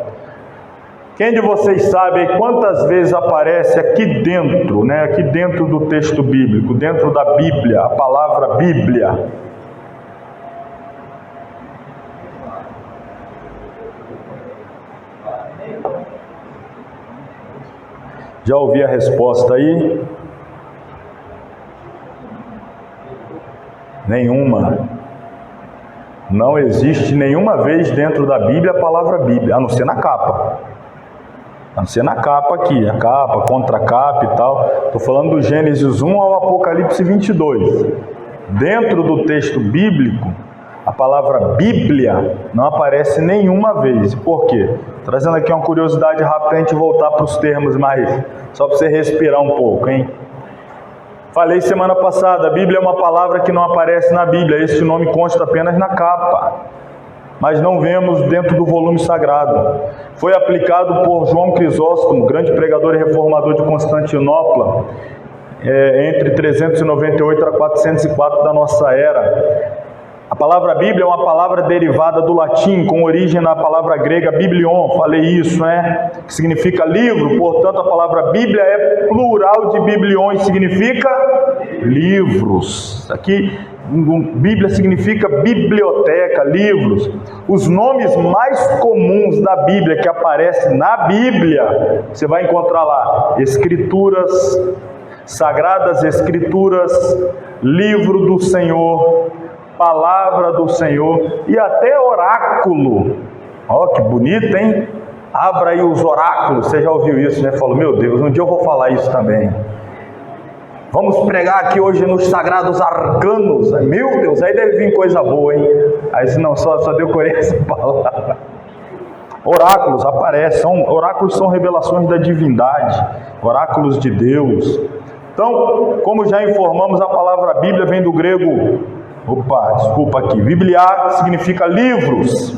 Quem de vocês sabe quantas vezes aparece aqui dentro, né? Aqui dentro do texto bíblico, dentro da Bíblia, a palavra Bíblia? Já ouvi a resposta aí? Nenhuma. Não existe nenhuma vez dentro da Bíblia a palavra Bíblia, a não ser na capa. A não ser na capa aqui, a capa, contracapa e tal. Estou falando do Gênesis 1 ao Apocalipse 22. Dentro do texto bíblico, a palavra Bíblia não aparece nenhuma vez. Por quê? Trazendo aqui uma curiosidade rápida para a gente voltar para os termos mais... Só para você respirar um pouco, hein? Falei semana passada, a Bíblia é uma palavra que não aparece na Bíblia. Esse nome consta apenas na capa, mas não vemos dentro do volume sagrado. Foi aplicado por João Crisóstomo, grande pregador e reformador de Constantinopla, entre 398 a 404 da nossa era. A palavra Bíblia é uma palavra derivada do latim, com origem na palavra grega biblion, falei isso, né? Que significa livro, portanto a palavra Bíblia é plural de biblion, significa livros. Aqui, Bíblia significa biblioteca, livros. Os nomes mais comuns da Bíblia, que aparecem na Bíblia, você vai encontrar lá: Escrituras, Sagradas Escrituras, Livro do Senhor, Palavra do Senhor e até oráculo. Ó, que bonito, hein? Abra aí os oráculos. Você já ouviu isso, né? Falou, meu Deus, um dia eu vou falar isso também. Vamos pregar aqui hoje nos sagrados arcanos. Meu Deus, aí deve vir coisa boa, hein? Aí não, só decorei essa palavra. Oráculos aparecem, oráculos são revelações da divindade, oráculos de Deus. Então, como já informamos, a palavra Bíblia vem do grego... Bibliar significa livros.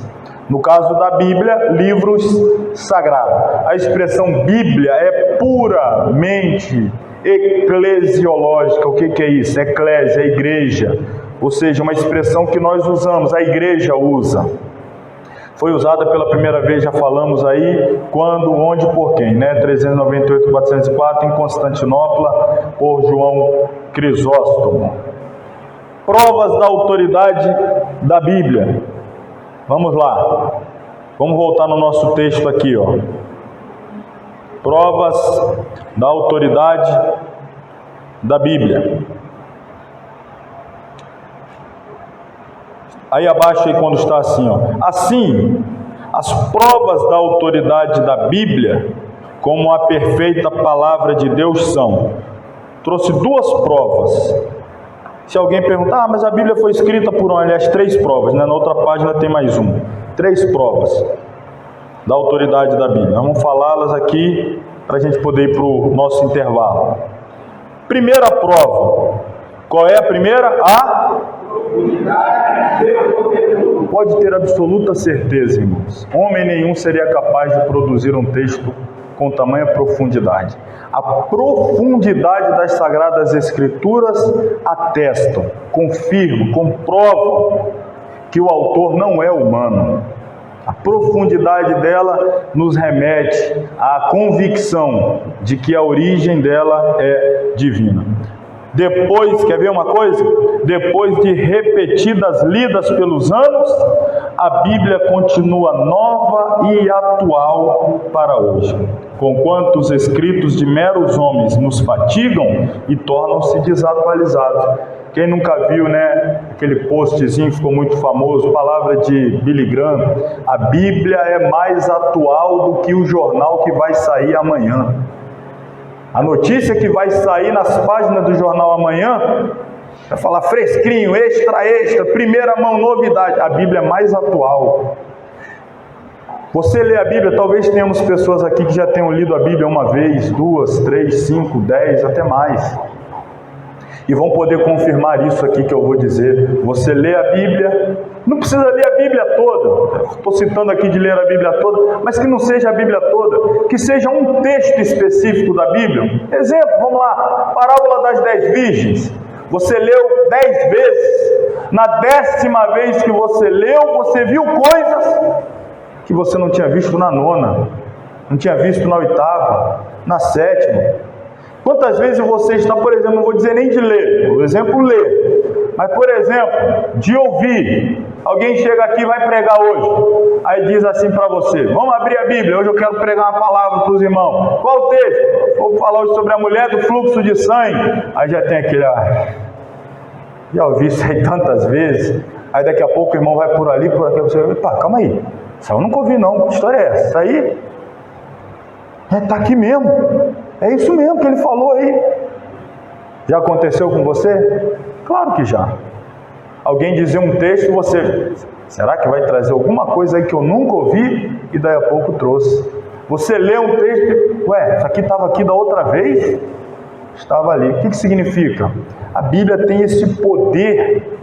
No caso da Bíblia, livros sagrados. A expressão Bíblia é puramente eclesiológica. O que é isso? Eclésia, igreja. Ou seja, uma expressão que nós usamos, a igreja usa. Foi usada pela primeira vez, já falamos aí, quando, onde, por quem, né? 398, 404, em Constantinopla, por João Crisóstomo. Provas da autoridade da Bíblia. Vamos lá. Vamos voltar no nosso texto aqui, ó. Provas da autoridade da Bíblia. Aí abaixo, aí, quando está assim, ó. Assim, as provas da autoridade da Bíblia, como a perfeita palavra de Deus são. Trouxe duas provas. Se alguém perguntar, mas a Bíblia foi escrita por onde? Aliás, 3 provas, né? Na outra página tem mais uma. 3 provas da autoridade da Bíblia. Vamos falá-las aqui para a gente poder ir para o nosso intervalo. Primeira prova. Qual é a primeira? Pode ter absoluta certeza, irmãos. Homem nenhum seria capaz de produzir um texto com tamanha profundidade. A profundidade das Sagradas Escrituras atestam, confirmam, comprovam que o autor não é humano. A profundidade dela nos remete à convicção de que a origem dela é divina. Depois, quer ver uma coisa? Depois de repetidas lidas pelos anos, a Bíblia continua nova e atual para hoje. Conquanto os escritos de meros homens nos fatigam e tornam-se desatualizados. Quem nunca viu, né, aquele postzinho que ficou muito famoso, palavra de Billy Graham, a Bíblia é mais atual do que o jornal que vai sair amanhã. A notícia que vai sair nas páginas do jornal amanhã, vai falar fresquinho, extra, primeira mão, novidade. A Bíblia é mais atual. Você lê a Bíblia, talvez tenhamos pessoas aqui que já tenham lido a Bíblia uma vez, 2, 3, 5, 10, até mais. E vão poder confirmar isso aqui que eu vou dizer. Você lê a Bíblia, não precisa ler a Bíblia toda. Estou citando aqui de ler a Bíblia toda, mas que não seja a Bíblia toda, que seja um texto específico da Bíblia. Exemplo, vamos lá, parábola das 10 virgens. Você leu 10 vezes. Na 10ª vez que você leu, você viu coisas que você não tinha visto na 9ª, não tinha visto na 8ª, na 7ª. Quantas vezes você está, por exemplo, não vou dizer nem de ler, por exemplo, ler, mas, por exemplo, de ouvir. Alguém chega aqui e vai pregar hoje, aí diz assim para você, vamos abrir a Bíblia, hoje eu quero pregar uma palavra para os irmãos. Qual o texto? Vou falar hoje sobre a mulher do fluxo de sangue. Aí já tem aquele, já ouvi isso aí tantas vezes. Aí daqui a pouco o irmão vai por ali, por aqui, você vai, pá, calma aí, isso eu nunca ouvi não, que história é essa? Isso aí está aqui mesmo, é isso mesmo que ele falou aí. Já aconteceu com você? Claro que já. Alguém dizia um texto, você, será que vai trazer alguma coisa aí que eu nunca ouvi? E daí a pouco trouxe. Você lê um texto, ué, isso aqui estava aqui da outra vez? Estava ali. O que significa? A Bíblia tem esse poder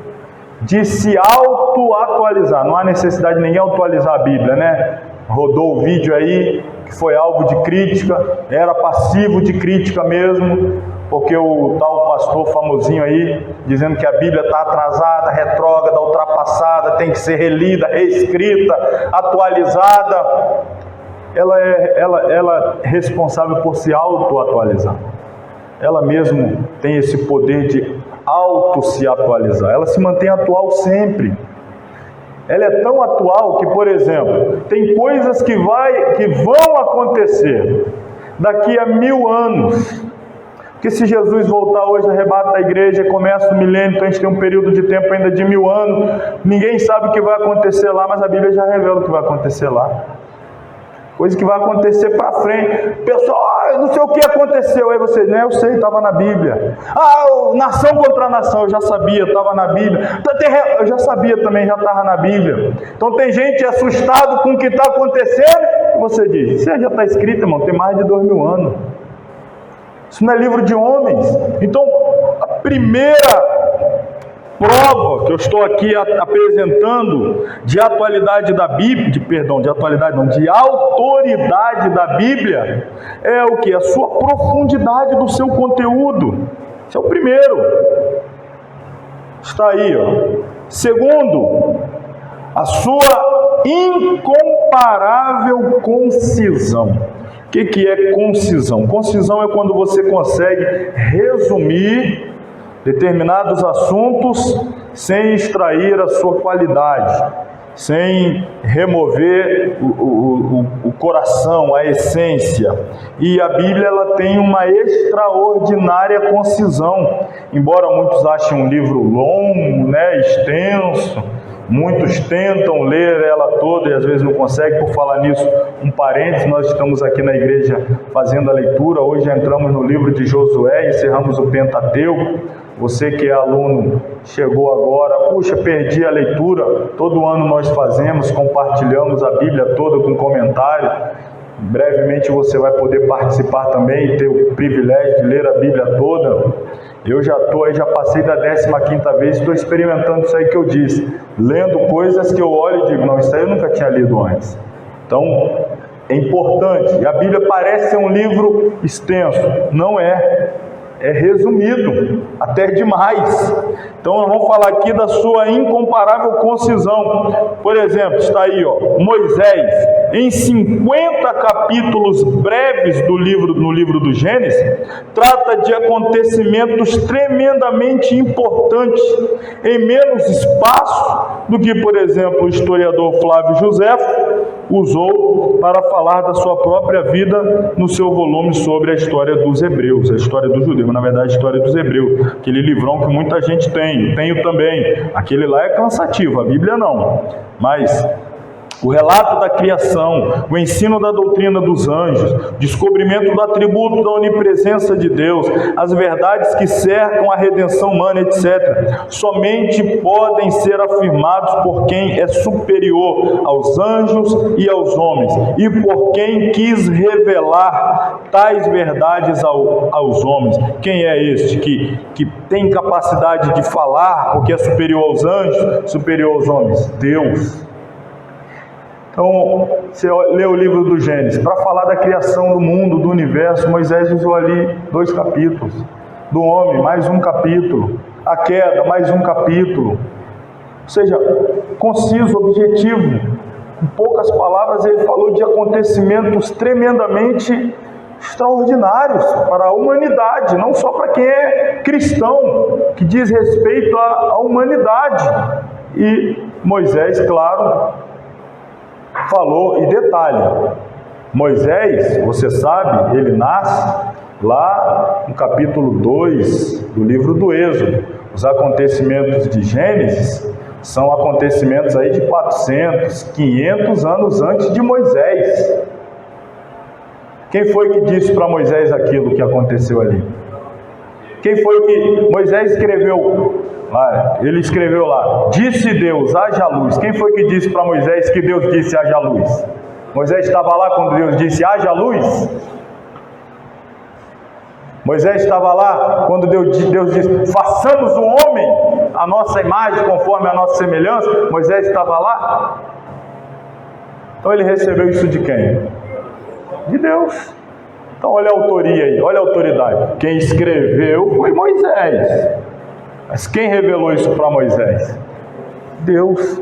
de se auto-atualizar. Não há necessidade de ninguém atualizar a Bíblia, né? Rodou o vídeo aí, que foi algo de crítica, era passivo de crítica mesmo, porque o tal pastor famosinho aí, dizendo que a Bíblia está atrasada, retrógrada, ultrapassada, tem que ser relida, reescrita, atualizada. Ela é responsável por se auto-atualizar. Ela mesmo tem esse poder de auto-se atualizar. Ela se mantém atual sempre. Ela é tão atual que, por exemplo, tem coisas que vão acontecer daqui a 1000 anos. Porque se Jesus voltar hoje, arrebata a igreja, começa o milênio, então a gente tem um período de tempo ainda de 1000 anos. Ninguém sabe o que vai acontecer lá, mas a Bíblia já revela o que vai acontecer lá. Coisa que vai acontecer para frente. Pessoal, não sei o que aconteceu. Aí você, né? Eu sei, estava na Bíblia. Nação contra nação, eu já sabia, estava na Bíblia. Eu já sabia também, já estava na Bíblia. Então tem gente assustado com o que está acontecendo. E você diz, isso já está escrito, irmão, tem mais de 2000 anos. Isso não é livro de homens. Então, a primeira prova que eu estou aqui apresentando de atualidade da Bíblia, de autoridade da Bíblia, é o que? A sua profundidade do seu conteúdo. Esse é o primeiro. Está aí, ó. Segundo, a sua incomparável concisão. O que é concisão? Concisão é quando você consegue resumir determinados assuntos sem extrair a sua qualidade, sem remover o coração, a essência. E a Bíblia ela tem uma extraordinária concisão. Embora muitos achem um livro longo, né, extenso, muitos tentam ler ela toda e às vezes não conseguem. Por falar nisso, um parênteses, nós estamos aqui na igreja fazendo a leitura. Hoje entramos no livro de Josué, encerramos o Pentateuco. Você que é aluno, chegou agora, puxa, perdi a leitura. Todo ano nós fazemos, compartilhamos a Bíblia toda com comentário. Brevemente você vai poder participar também e ter o privilégio de ler a Bíblia toda. Eu já passei da 15ª vez, estou experimentando isso aí que eu disse, lendo coisas que eu olho e digo, não, isso aí eu nunca tinha lido antes. Então, é importante. E a Bíblia parece ser um livro extenso, não é. É resumido, até demais. Então nós vamos falar aqui da sua incomparável concisão. Por exemplo, está aí, ó, Moisés, em 50 capítulos breves no livro do Gênesis, trata de acontecimentos tremendamente importantes em menos espaço do que, por exemplo, o historiador Flávio Joséfo usou para falar da sua própria vida no seu volume sobre a história dos hebreus, a história dos judeus, na verdade a história dos hebreus, aquele livrão que muita gente tem, eu tenho também. Aquele lá é cansativo, a Bíblia não, mas o relato da criação, o ensino da doutrina dos anjos, descobrimento do atributo da onipresença de Deus, as verdades que cercam a redenção humana, etc., somente podem ser afirmados por quem é superior aos anjos e aos homens, e por quem quis revelar tais verdades aos homens. Quem é este que tem capacidade de falar, porque é superior aos anjos, superior aos homens? Deus. Então, você lê o livro do Gênesis, para falar da criação do mundo, do universo, Moisés usou ali 2 capítulos. Do homem, mais 1 capítulo. A queda, mais 1 capítulo. Ou seja, conciso, objetivo. Em poucas palavras, ele falou de acontecimentos tremendamente extraordinários para a humanidade, não só para quem é cristão, que diz respeito à humanidade. E Moisés, claro, falou, e detalhe, Moisés, você sabe, ele nasce lá no capítulo 2 do livro do Êxodo. Os acontecimentos de Gênesis São acontecimentos aí de 400, 500 anos antes de Moisés. Quem foi que disse para Moisés aquilo que aconteceu ali? Quem foi que Moisés escreveu lá? Ele escreveu lá: disse Deus, haja luz. Quem foi que disse para Moisés que Deus disse haja luz? Moisés estava lá quando Deus disse haja luz? Moisés estava lá quando Deus disse façamos o homem a nossa imagem, conforme a nossa semelhança? Moisés estava lá? Então ele recebeu isso de quem? De Deus. Então olha a autoria aí, olha a autoridade. Quem escreveu foi Moisés. Mas quem revelou isso para Moisés? Deus.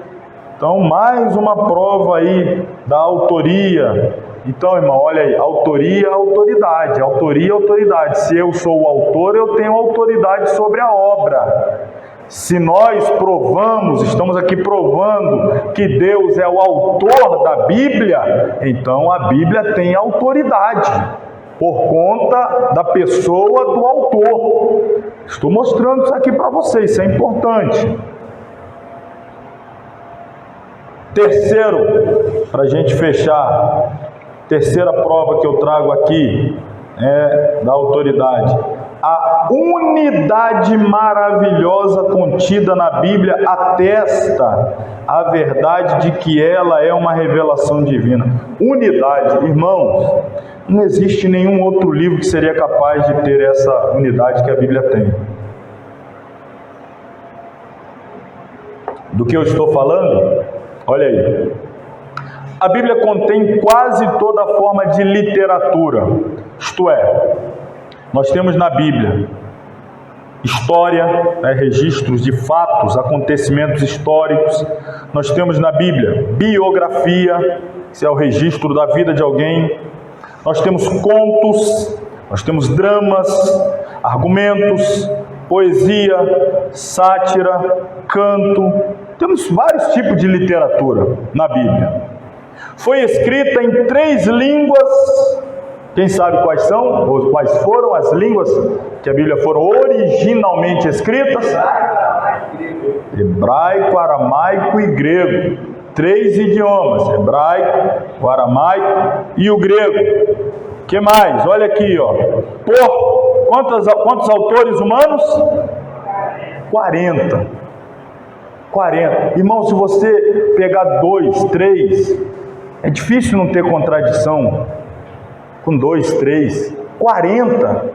Então mais uma prova aí da autoria. Então, irmão, olha aí, autoria, autoridade. Autoria, autoridade. Se eu sou o autor, eu tenho autoridade sobre a obra. Se nós provamos, estamos aqui provando que Deus é o autor da Bíblia, então a Bíblia tem autoridade por conta da pessoa do autor. Estou mostrando isso aqui para vocês, isso é importante. Terceiro, para a gente fechar, terceira prova que eu trago aqui é da autoridade. A unidade maravilhosa contida na Bíblia atesta a verdade de que ela é uma revelação divina. Unidade, irmãos, não existe nenhum outro livro que seria capaz de ter essa unidade que a Bíblia tem. Do que eu estou falando? Olha aí. A Bíblia contém quase toda forma de literatura, isto é, nós temos na Bíblia história, registros de fatos, acontecimentos históricos. Nós temos na Bíblia biografia, que é o registro da vida de alguém. Nós temos contos, nós temos dramas, argumentos, poesia, sátira, canto. Temos vários tipos de literatura na Bíblia. Foi escrita em 3 línguas. Quem sabe quais são, ou quais foram as línguas que a Bíblia foram originalmente escritas? Hebraico, aramaico e grego. 3 idiomas: hebraico, o aramaico e o grego. Que mais? Olha aqui, ó. Por quantos autores humanos? 40. Irmão, se você pegar 2, 3, é difícil não ter contradição. Com 2, 3, 40,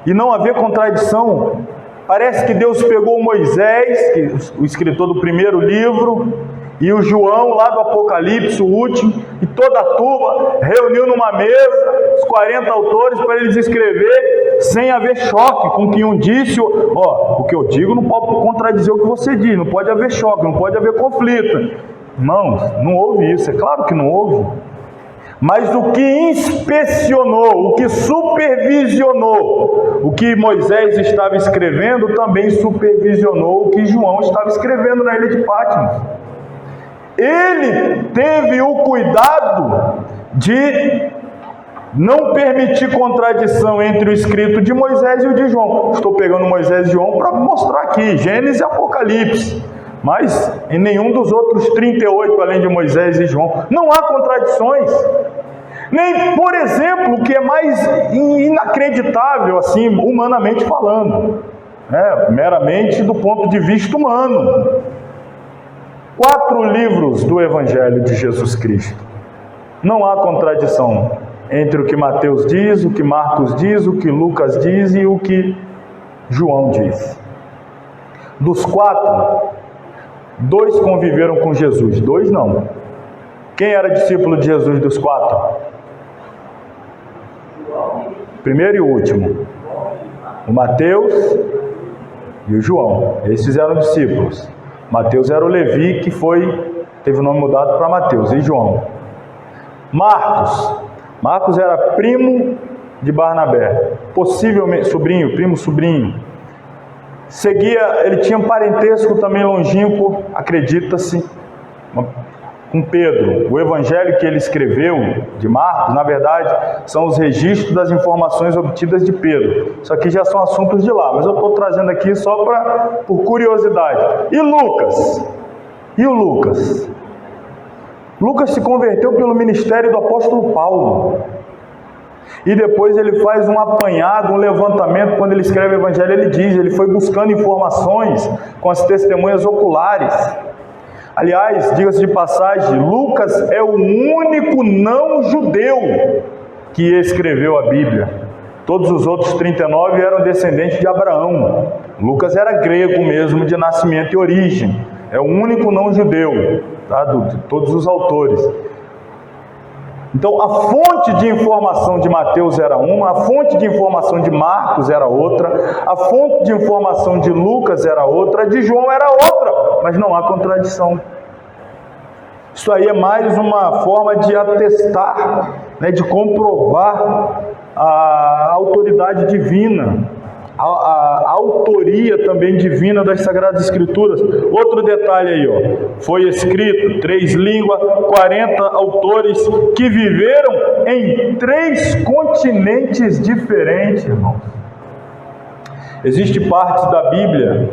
e não haver contradição. Parece que Deus pegou Moisés, o escritor do primeiro livro, e o João lá do Apocalipse, o último, e toda a turma reuniu numa mesa os 40 autores para eles escrever sem haver choque com o que um disse. O que eu digo não pode contradizer o que você diz, não pode haver choque, não pode haver conflito. Irmãos, não houve isso, é claro que não houve. Mas o que inspecionou, o que supervisionou, o que Moisés estava escrevendo, também supervisionou o que João estava escrevendo na ilha de Patmos. Ele teve o cuidado de não permitir contradição entre o escrito de Moisés e o de João. Estou pegando Moisés e João para mostrar aqui, Gênesis e Apocalipse. Mas em nenhum dos outros 38, além de Moisés e João, não há contradições. Nem, por exemplo, o que é mais inacreditável, assim, humanamente falando, meramente do ponto de vista humano. 4 livros do Evangelho de Jesus Cristo. Não há contradição entre o que Mateus diz, o que Marcos diz, o que Lucas diz e o que João diz. Dos 4, 2 conviveram com Jesus, 2 não. Quem era discípulo de Jesus dos 4? Primeiro e último, o Mateus e o João. Esses eram discípulos. Mateus era o Levi, que teve o nome mudado para Mateus, e João. Marcos era primo de Barnabé, possivelmente primo sobrinho. Ele tinha um parentesco também longínquo, acredita-se, com Pedro. O evangelho que ele escreveu, de Marcos, na verdade, são os registros das informações obtidas de Pedro. Isso aqui já são assuntos de lá, mas eu estou trazendo aqui só por curiosidade. E Lucas? E o Lucas? Lucas se converteu pelo ministério do apóstolo Paulo. E depois ele faz um apanhado, um levantamento. Quando ele escreve o evangelho, ele diz, ele foi buscando informações com as testemunhas oculares. Aliás, diga-se de passagem, Lucas é o único não judeu que escreveu a Bíblia. Todos os outros 39 eram descendentes de Abraão. Lucas era grego mesmo, de nascimento e origem. É o único não judeu, tá? De todos os autores. Então, a fonte de informação de Mateus era uma, a fonte de informação de Marcos era outra, a fonte de informação de Lucas era outra, a de João era outra, mas não há contradição. Isso aí é mais uma forma de atestar, né, de comprovar a autoridade divina, a autoria também divina das Sagradas Escrituras. Outro detalhe aí, ó, foi escrito 3 línguas, 40 autores que viveram em 3 continentes diferentes, irmãos. Existem partes da Bíblia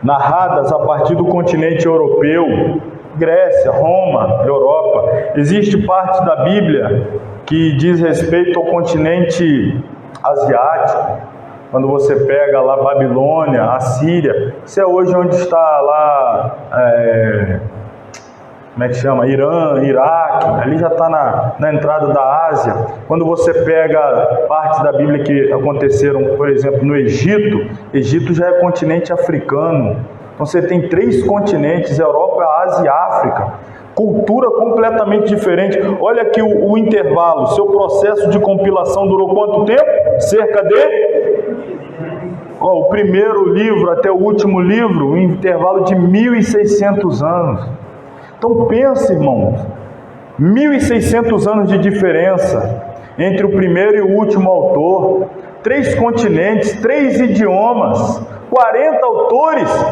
narradas a partir do continente europeu, Grécia, Roma, Europa. Existe parte da Bíblia que diz respeito ao continente asiático. Quando você pega lá Babilônia, Assíria, isso é hoje onde está lá, como é que chama? Irã, Iraque, ali já está na entrada da Ásia. Quando você pega partes da Bíblia que aconteceram, por exemplo, no Egito, Egito já é continente africano. Então você tem 3 continentes, Europa, Ásia e África. Cultura completamente diferente. Olha aqui o intervalo. Seu processo de compilação durou quanto tempo? Cerca de... o primeiro livro até o último livro, um intervalo de 1.600 anos. Então pense, irmãos, 1.600 anos de diferença entre o primeiro e o último autor. 3 continentes, 3 idiomas, 40 autores,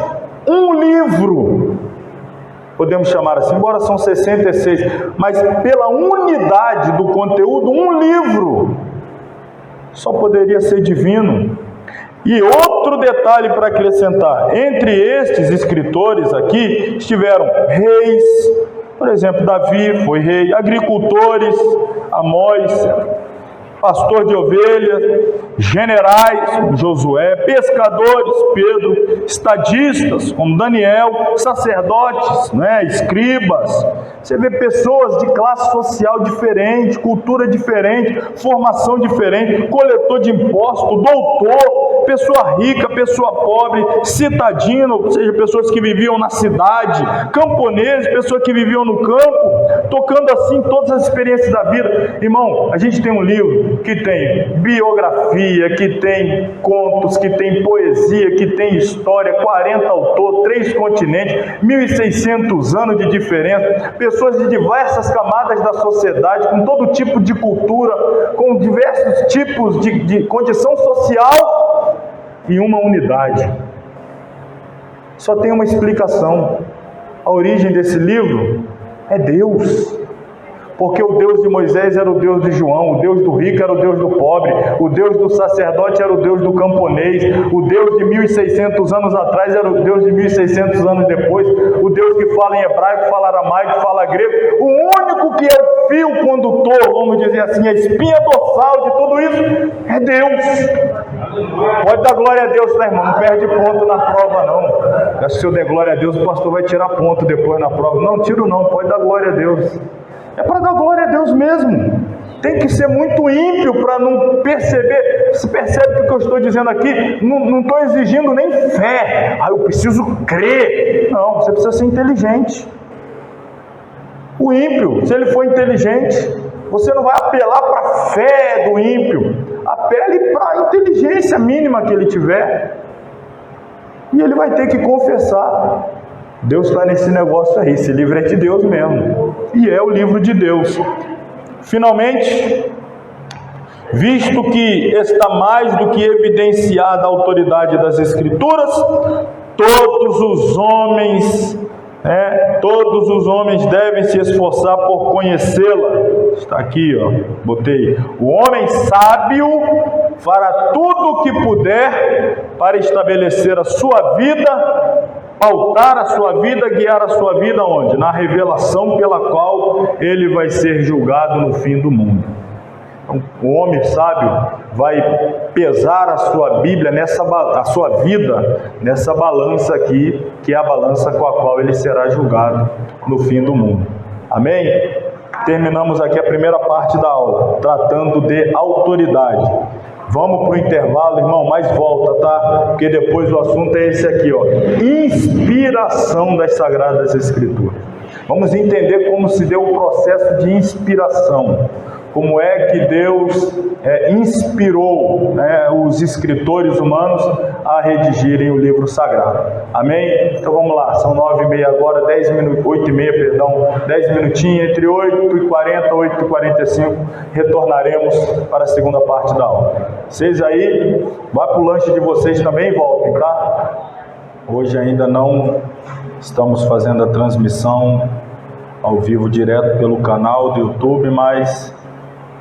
um livro. Podemos chamar assim, embora são 66, mas pela unidade do conteúdo, um livro só poderia ser divino. E outro detalhe para acrescentar, entre estes escritores aqui, estiveram reis, por exemplo, Davi foi rei, agricultores, Amós, pastor de ovelhas, generais, Josué, pescadores, Pedro, estadistas, como Daniel, sacerdotes, escribas. Você vê pessoas de classe social diferente, cultura diferente, formação diferente, coletor de impostos, doutor, pessoa rica, pessoa pobre, citadino, ou seja, pessoas que viviam na cidade, camponeses, pessoas que viviam no campo, tocando assim todas as experiências da vida. Irmão, a gente tem um livro que tem biografia, que tem contos, que tem poesia, que tem história, 40 autores, 3 continentes, 1.600 anos de diferença, pessoas de diversas camadas da sociedade, com todo tipo de cultura, com diversos tipos de condição social e uma unidade. Só tem uma explicação. A origem desse livro é Deus. Porque o Deus de Moisés era o Deus de João, o Deus do rico era o Deus do pobre, o Deus do sacerdote era o Deus do camponês, o Deus de 1.600 anos atrás era o Deus de 1.600 anos depois, o Deus que fala em hebraico, fala aramaico, fala grego. O único que é o fio condutor, vamos dizer assim, a espinha dorsal de tudo isso, é Deus. Pode dar glória a Deus, tá, irmão? Não perde ponto na prova, não. Se eu der glória a Deus, o pastor vai tirar ponto depois na prova. Não, tiro não, pode dar glória a Deus. É para dar glória a Deus mesmo. Tem que ser muito ímpio para não perceber. Você percebe que o que eu estou dizendo aqui? Não estou exigindo nem fé. Eu preciso crer. Não, você precisa ser inteligente. O ímpio, se ele for inteligente, você não vai apelar para a fé do ímpio. Apele para a inteligência mínima que ele tiver. E ele vai ter que confessar. Deus está nesse negócio aí, esse livro é de Deus mesmo, e é o livro de Deus. Finalmente, visto que está mais do que evidenciada a autoridade das Escrituras, todos os homens Todos os homens devem se esforçar por conhecê-la. Está aqui, botei. O homem sábio fará tudo o que puder para estabelecer a sua vida, pautar a sua vida, guiar a sua vida onde? Na revelação pela qual ele vai ser julgado no fim do mundo. Então, o homem sábio vai pesar a sua Bíblia, a sua vida, nessa balança aqui, que é a balança com a qual ele será julgado no fim do mundo. Amém? Terminamos aqui a primeira parte da aula, tratando de autoridade. Vamos para o intervalo, irmão, mas volta, tá? Porque depois o assunto é esse aqui, inspiração das Sagradas Escrituras. Vamos entender como se deu o processo de inspiração. Como é que Deus inspirou os escritores humanos a redigirem o livro sagrado. Amém? Então vamos lá, são 9h30 agora, 8h30, perdão, 10 minutinhos, entre 8h40 e 8h45, retornaremos para a segunda parte da aula. Vocês aí, vá para o lanche de vocês também e voltem, tá? Hoje ainda não estamos fazendo a transmissão ao vivo direto pelo canal do YouTube, mas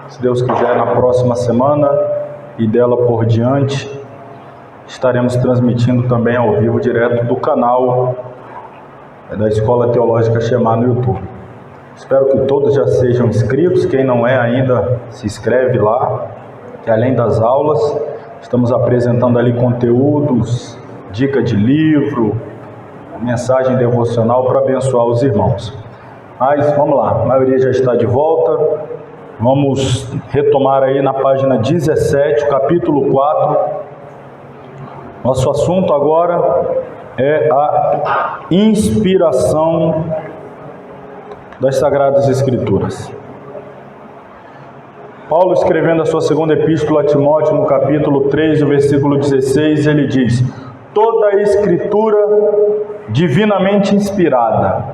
se Deus quiser, na próxima semana e dela por diante, estaremos transmitindo também ao vivo direto do canal da Escola Teológica Shema no YouTube. Espero que todos já sejam inscritos. Quem não é ainda, se inscreve lá, que além das aulas, estamos apresentando ali conteúdos, dica de livro, mensagem devocional para abençoar os irmãos. Mas vamos lá, a maioria já está de volta. Vamos retomar aí na página 17, capítulo 4. Nosso assunto agora é a inspiração das Sagradas Escrituras. Paulo, escrevendo a sua segunda epístola a Timóteo, no capítulo 3, versículo 16, ele diz: toda a Escritura divinamente inspirada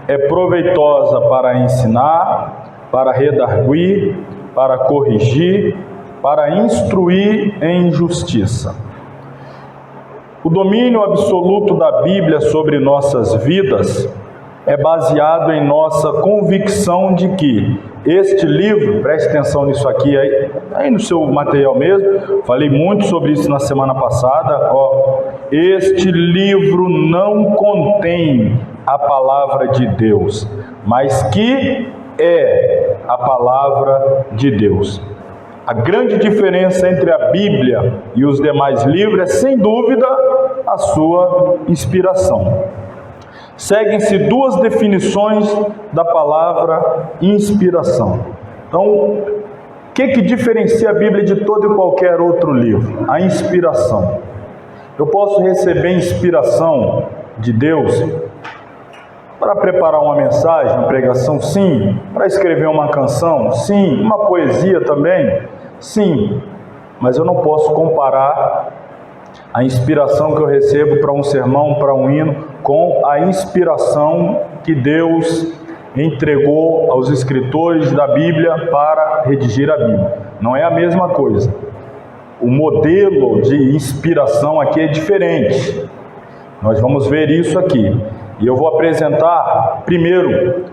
é proveitosa para ensinar, para redarguir, para corrigir, para instruir em justiça. O domínio absoluto da Bíblia sobre nossas vidas é baseado em nossa convicção de que este livro, preste atenção nisso aqui, aí no seu material mesmo, falei muito sobre isso na semana passada, este livro não contém a palavra de Deus, mas que é a palavra de Deus. A grande diferença entre a Bíblia e os demais livros é, sem dúvida, a sua inspiração. Seguem-se duas definições da palavra inspiração. Então, o que diferencia a Bíblia de todo e qualquer outro livro? A inspiração. Eu posso receber inspiração de Deus para preparar uma mensagem, uma pregação? Sim. Para escrever uma canção? Sim. Uma poesia também? Sim. Mas eu não posso comparar a inspiração que eu recebo para um sermão, para um hino, com a inspiração que Deus entregou aos escritores da Bíblia para redigir a Bíblia. Não é a mesma coisa. O modelo de inspiração aqui é diferente. Nós vamos ver isso aqui. E eu vou apresentar, primeiro,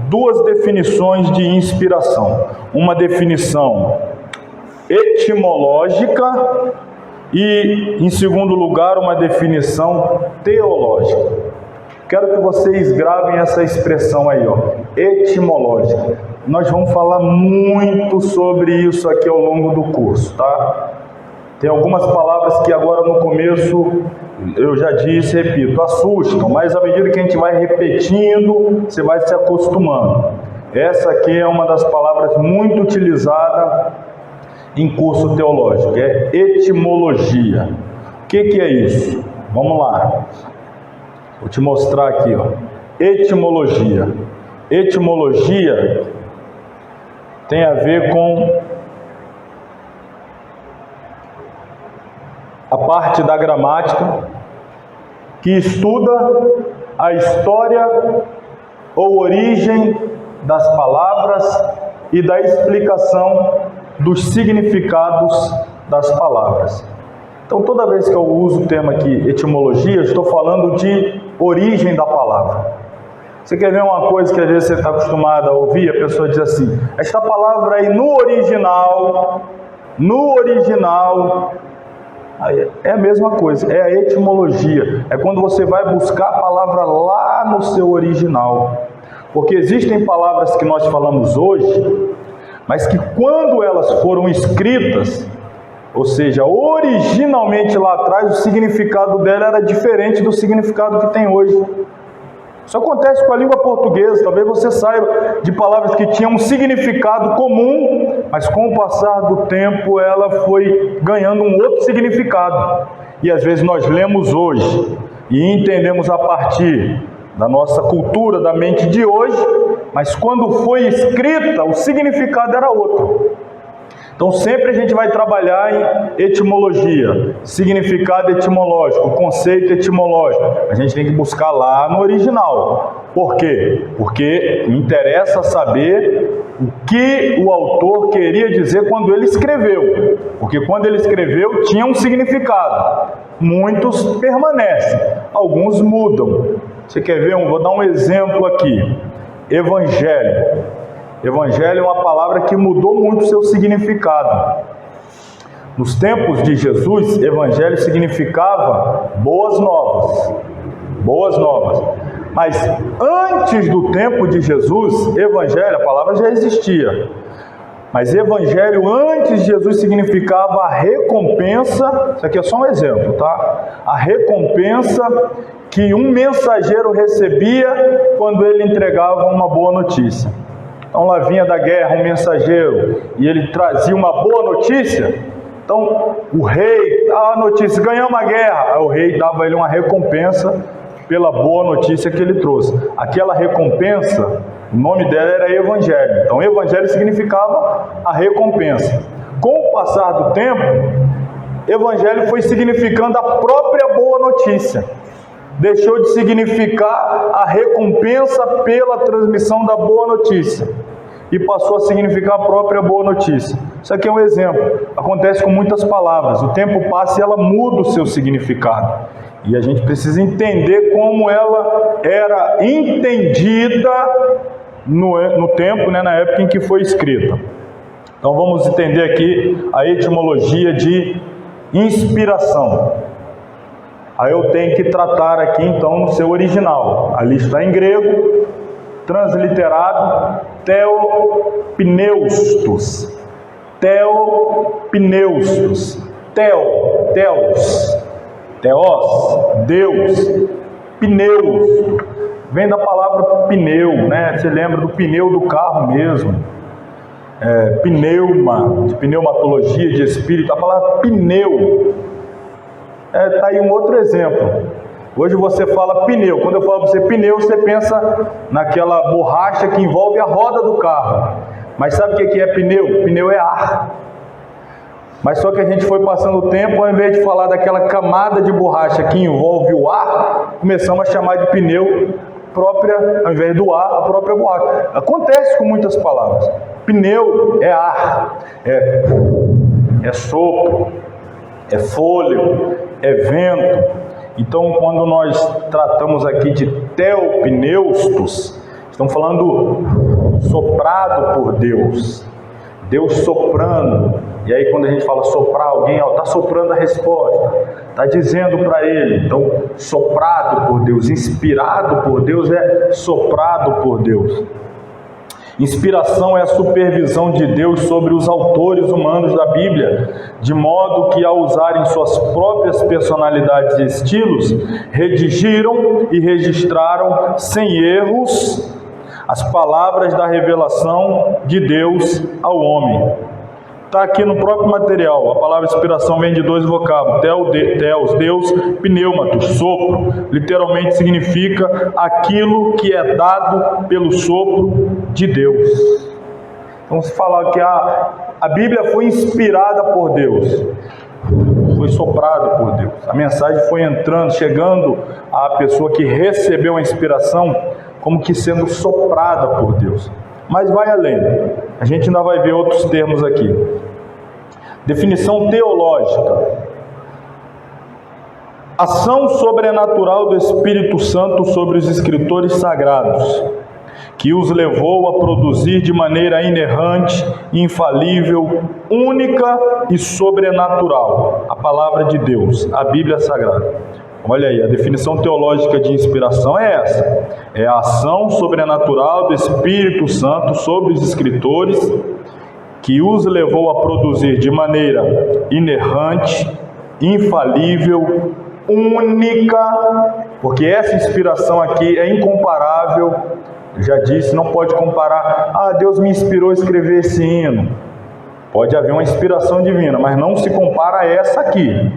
duas definições de inspiração. Uma definição etimológica e, em segundo lugar, uma definição teológica. Quero que vocês gravem essa expressão aí, etimológica. Nós vamos falar muito sobre isso aqui ao longo do curso, tá? Tem algumas palavras que agora no começo, eu já disse, repito, assustam, mas à medida que a gente vai repetindo, você vai se acostumando. Essa aqui é uma das palavras muito utilizada em curso teológico, é etimologia. O que é isso? Vamos lá. Vou te mostrar aqui, etimologia. Etimologia tem a ver com a parte da gramática que estuda a história ou origem das palavras e da explicação dos significados das palavras. Então, toda vez que eu uso o termo aqui, etimologia, estou falando de origem da palavra. Você quer ver uma coisa que às vezes você está acostumado a ouvir? A pessoa diz assim, esta palavra aí no original, é a mesma coisa, é a etimologia, é quando você vai buscar a palavra lá no seu original. Porque existem palavras que nós falamos hoje, mas que quando elas foram escritas, ou seja, originalmente lá atrás, o significado dela era diferente do significado que tem hoje. Isso acontece com a língua portuguesa. Talvez você saiba de palavras que tinham um significado comum, mas com o passar do tempo ela foi ganhando um outro significado. E às vezes nós lemos hoje e entendemos a partir da nossa cultura, da mente de hoje, mas quando foi escrita, o significado era outro. Então sempre a gente vai trabalhar em etimologia, significado etimológico, conceito etimológico. A gente tem que buscar lá no original. Por quê? Porque me interessa saber o que o autor queria dizer quando ele escreveu. Porque quando ele escreveu tinha um significado. Muitos permanecem, alguns mudam. Você quer ver? Vou dar um exemplo aqui. Evangelho. Evangelho é uma palavra que mudou muito o seu significado. Nos tempos de Jesus, evangelho significava boas novas. Boas novas. Mas antes do tempo de Jesus, evangelho, a palavra já existia. Mas evangelho antes de Jesus significava a recompensa, isso aqui é só um exemplo, tá? A recompensa que um mensageiro recebia quando ele entregava uma boa notícia. Então lá vinha da guerra um mensageiro e ele trazia uma boa notícia. Então o rei dava a notícia, ganhamos a guerra. Aí o rei dava a ele uma recompensa pela boa notícia que ele trouxe. Aquela recompensa, o nome dela era evangelho. Então evangelho significava a recompensa. Com o passar do tempo, evangelho foi significando a própria boa notícia. Deixou de significar a recompensa pela transmissão da boa notícia e passou a significar a própria boa notícia. Isso aqui é um exemplo. Acontece com muitas palavras. O tempo passa e ela muda o seu significado. E a gente precisa entender como ela era entendida no tempo, na época em que foi escrita. Então vamos entender aqui a etimologia de inspiração. Aí eu tenho que tratar aqui então no seu original. Ali está em grego, transliterado, theopneustos. Theopneustos. Theos, Deus, pneus. Vem da palavra pneu, né? Você lembra do pneu do carro mesmo. Pneuma, de pneumatologia, de espírito. A palavra pneu. Está aí um outro exemplo. Hoje você fala pneu. Quando eu falo para você pneu, você pensa naquela borracha que envolve a roda do carro. Mas sabe o que é pneu? Pneu é ar. Mas só que a gente foi passando o tempo, ao invés de falar daquela camada de borracha que envolve o ar, começamos a chamar de pneu própria, ao invés do ar, a própria borracha. Acontece com muitas palavras. Pneu é ar, é sopro, é fôlego, é vento. Então, quando nós tratamos aqui de theopneustos, estamos falando soprado por Deus, Deus soprando. E aí quando a gente fala soprar alguém, está soprando a resposta, está dizendo para ele. Então, soprado por Deus, inspirado por Deus é soprado por Deus. Inspiração é a supervisão de Deus sobre os autores humanos da Bíblia, de modo que, ao usarem suas próprias personalidades e estilos, redigiram e registraram sem erros as palavras da revelação de Deus ao homem. Está aqui no próprio material. A palavra inspiração vem de dois vocábulos: theos, Deus, pneumatos, sopro. Literalmente significa aquilo que é dado pelo sopro de Deus. Então se falar que a Bíblia foi inspirada por Deus, foi soprada por Deus. A mensagem foi entrando, chegando à pessoa que recebeu a inspiração, como que sendo soprada por Deus. Mas vai além. A gente ainda vai ver outros termos aqui. Definição teológica. Ação sobrenatural do Espírito Santo sobre os escritores sagrados, que os levou a produzir de maneira inerrante, infalível, única e sobrenatural a palavra de Deus, a Bíblia Sagrada. Olha aí, a definição teológica de inspiração é essa: é a ação sobrenatural do Espírito Santo sobre os escritores, que os levou a produzir de maneira inerrante, infalível, única, porque essa inspiração aqui é incomparável. Eu já disse, não pode comparar. Deus me inspirou a escrever esse hino. Pode haver uma inspiração divina, mas não se compara a essa aqui.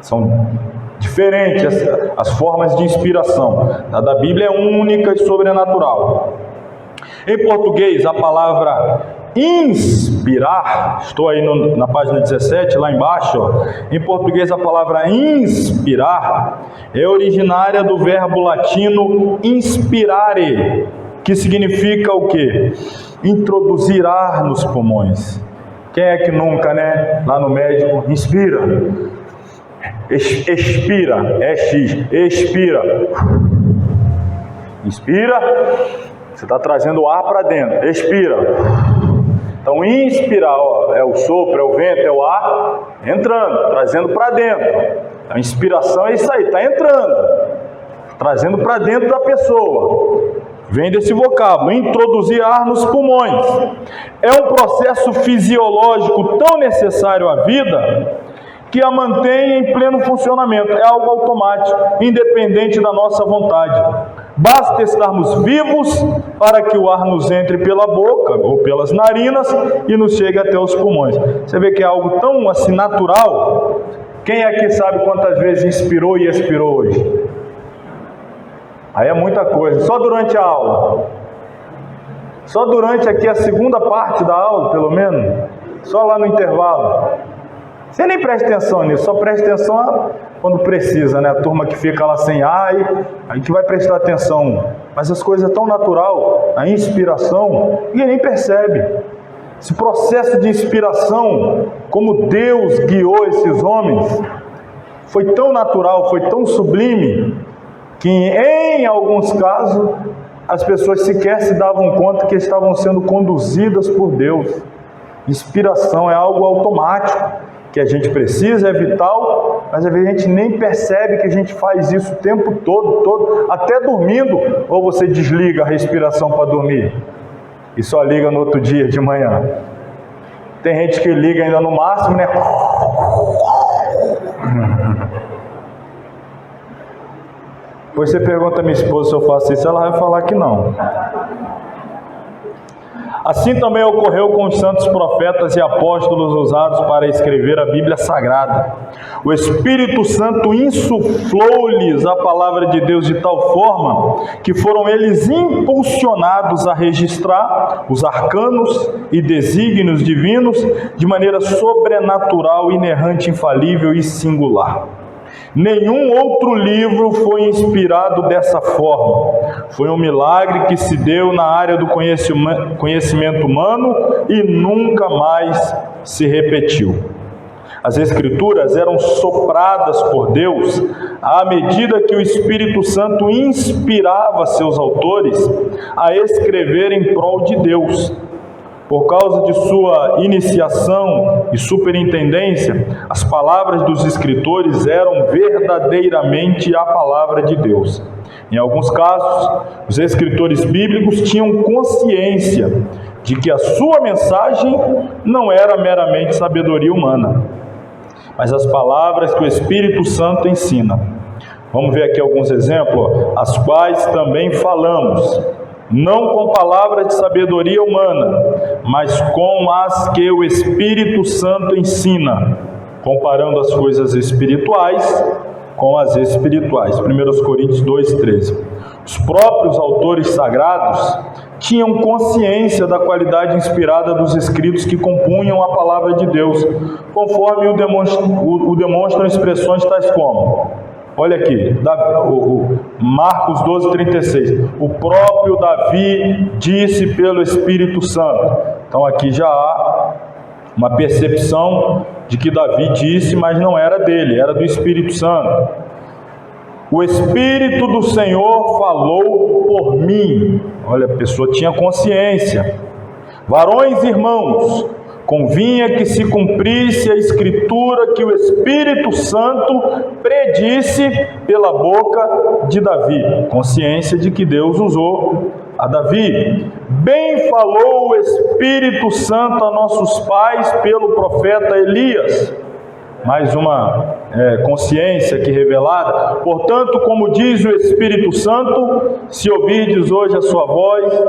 São diferentes as formas de inspiração. A da Bíblia é única e sobrenatural. Em português, a palavra inspirar, estou aí na página 17, lá embaixo, ó. Em português, a palavra inspirar é originária do verbo latino inspirare, que significa o quê? Introduzir ar nos pulmões. Quem é que nunca, né? Lá no médico, inspira, expira, expira, inspira, você está trazendo o ar para dentro, expira. Então, inspirar, é o sopro, é o vento, é o ar entrando, trazendo para dentro. A inspiração é isso aí, está entrando, trazendo para dentro da pessoa. Vem desse vocábulo, introduzir ar nos pulmões. É um processo fisiológico tão necessário à vida que a mantém em pleno funcionamento. É algo automático, independente da nossa vontade. Basta estarmos vivos para que o ar nos entre pela boca ou pelas narinas e nos chegue até os pulmões. Você vê que é algo tão assim natural. Quem aqui sabe quantas vezes inspirou e expirou hoje? Aí é muita coisa. Só durante a aula. Só durante aqui a segunda parte da aula, pelo menos. Só lá no intervalo. Você nem presta atenção nisso, só presta atenção quando precisa, né? A turma que fica lá sem ar, aí que vai prestar atenção. Mas as coisas tão natural, a inspiração, ninguém nem percebe. Esse processo de inspiração, como Deus guiou esses homens, foi tão natural, foi tão sublime, que em alguns casos as pessoas sequer se davam conta que estavam sendo conduzidas por Deus. Inspiração é algo automático, que a gente precisa, é vital, mas às vezes a gente nem percebe que a gente faz isso o tempo todo, até dormindo, ou você desliga a respiração para dormir e só liga no outro dia de manhã. Tem gente que liga ainda no máximo, né? Depois você pergunta a minha esposa se eu faço isso, ela vai falar que não. Assim também ocorreu com os santos profetas e apóstolos usados para escrever a Bíblia Sagrada. O Espírito Santo insuflou-lhes a palavra de Deus de tal forma que foram eles impulsionados a registrar os arcanos e desígnios divinos de maneira sobrenatural, inerrante, infalível e singular. Nenhum outro livro foi inspirado dessa forma. Foi um milagre que se deu na área do conhecimento humano e nunca mais se repetiu. As Escrituras eram sopradas por Deus à medida que o Espírito Santo inspirava seus autores a escrever em prol de Deus. Por causa de sua iniciação e superintendência, as palavras dos escritores eram verdadeiramente a palavra de Deus. Em alguns casos, os escritores bíblicos tinham consciência de que a sua mensagem não era meramente sabedoria humana, mas as palavras que o Espírito Santo ensina. Vamos ver aqui alguns exemplos, as quais também falamos. Não com palavras de sabedoria humana, mas com as que o Espírito Santo ensina, comparando as coisas espirituais com as espirituais. 1 Coríntios 2,13. Os próprios autores sagrados tinham consciência da qualidade inspirada dos escritos que compunham a palavra de Deus, conforme o demonstram expressões tais como... Olha aqui, Marcos 12,36. O próprio Davi disse pelo Espírito Santo. Então aqui já há Uma percepção de que Davi disse, mas não era dele, era do Espírito Santo. O Espírito do Senhor falou por mim. Olha, a pessoa tinha consciência. Varões e irmãos, convinha que se cumprisse a Escritura que o Espírito Santo predisse pela boca de Davi. Consciência de que Deus usou a Davi. Bem falou o Espírito Santo a nossos pais pelo profeta Elias. Mais uma consciência aqui revelada. Portanto, como diz o Espírito Santo, se ouvirdes hoje a sua voz,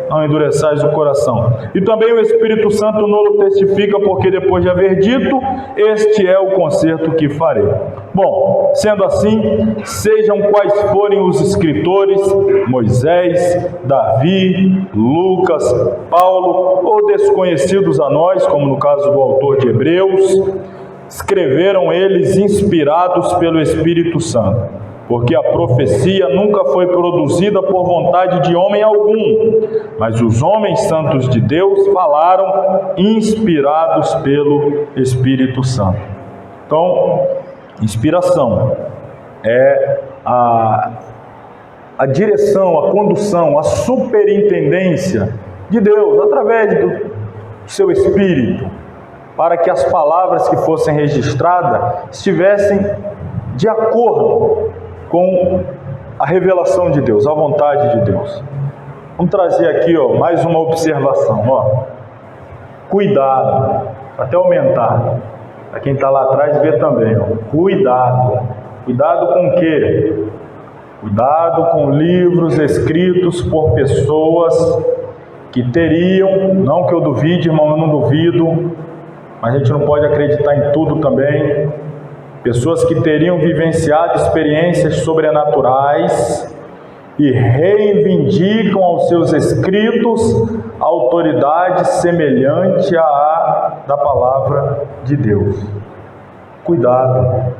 não endureçais o coração. E também o Espírito Santo nolo testifica, porque depois de haver dito, este é o concerto que farei. Bom, sendo assim, sejam quais forem os escritores, Moisés, Davi, Lucas, Paulo, ou desconhecidos a nós, como no caso do autor de Hebreus, escreveram eles inspirados pelo Espírito Santo, porque a profecia nunca foi produzida por vontade de homem algum, mas os homens santos de Deus falaram inspirados pelo Espírito Santo. Então, inspiração é a direção, a condução, a superintendência de Deus através do seu Espírito, para que as palavras que fossem registradas estivessem de acordo com a revelação de Deus, a vontade de Deus. Vamos trazer aqui mais uma observação. Cuidado, até aumentar. Para quem está lá atrás ver também. Cuidado. Cuidado com o quê? Cuidado com livros escritos por pessoas que teriam, não que eu duvide, irmão, eu não duvido, mas a gente não pode acreditar em tudo também. Pessoas que teriam vivenciado experiências sobrenaturais e reivindicam aos seus escritos a autoridade semelhante à da palavra de Deus. Cuidado.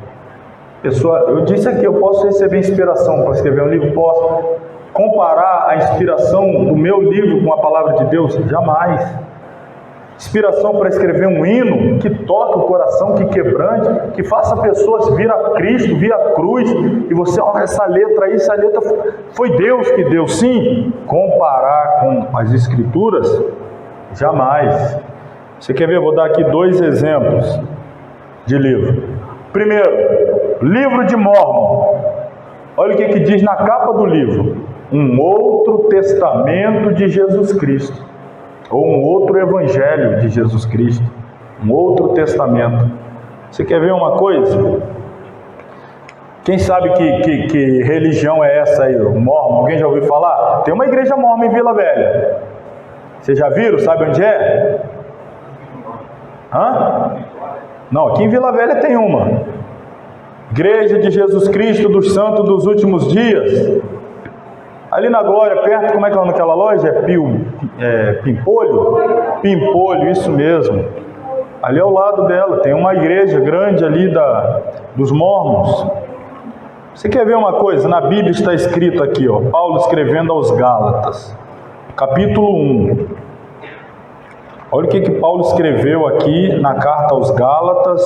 Pessoa, eu disse aqui, eu posso receber inspiração para escrever um livro? Posso. Comparar a inspiração do meu livro com a palavra de Deus? Jamais. Inspiração para escrever um hino que toque o coração, que quebrante, que faça pessoas vir a Cristo, vir a cruz, e você, olha, essa letra aí, essa letra foi Deus que deu. Sim, comparar com as Escrituras? Jamais. Você quer ver? Eu vou dar aqui 2 exemplos de livro. Primeiro, livro de Mórmon. Olha o que diz na capa do livro: um outro testamento de Jesus Cristo. Ou um outro evangelho de Jesus Cristo, um outro testamento. Você quer ver uma coisa? Quem sabe que religião é essa aí? O Mórmon, alguém já ouviu falar? Tem uma igreja Mórmon em Vila Velha. Vocês já viram? Sabe onde é? Não, aqui em Vila Velha tem uma. Igreja de Jesus Cristo dos Santos dos Últimos Dias. Ali na Glória, perto, como é que é o nome daquela loja? Pimpolho? Pimpolho, isso mesmo. Ali ao lado dela, tem uma igreja grande ali dos Mórmons. Você quer ver uma coisa? Na Bíblia está escrito aqui, Paulo escrevendo aos Gálatas, capítulo 1. Olha o que Paulo escreveu aqui na carta aos Gálatas,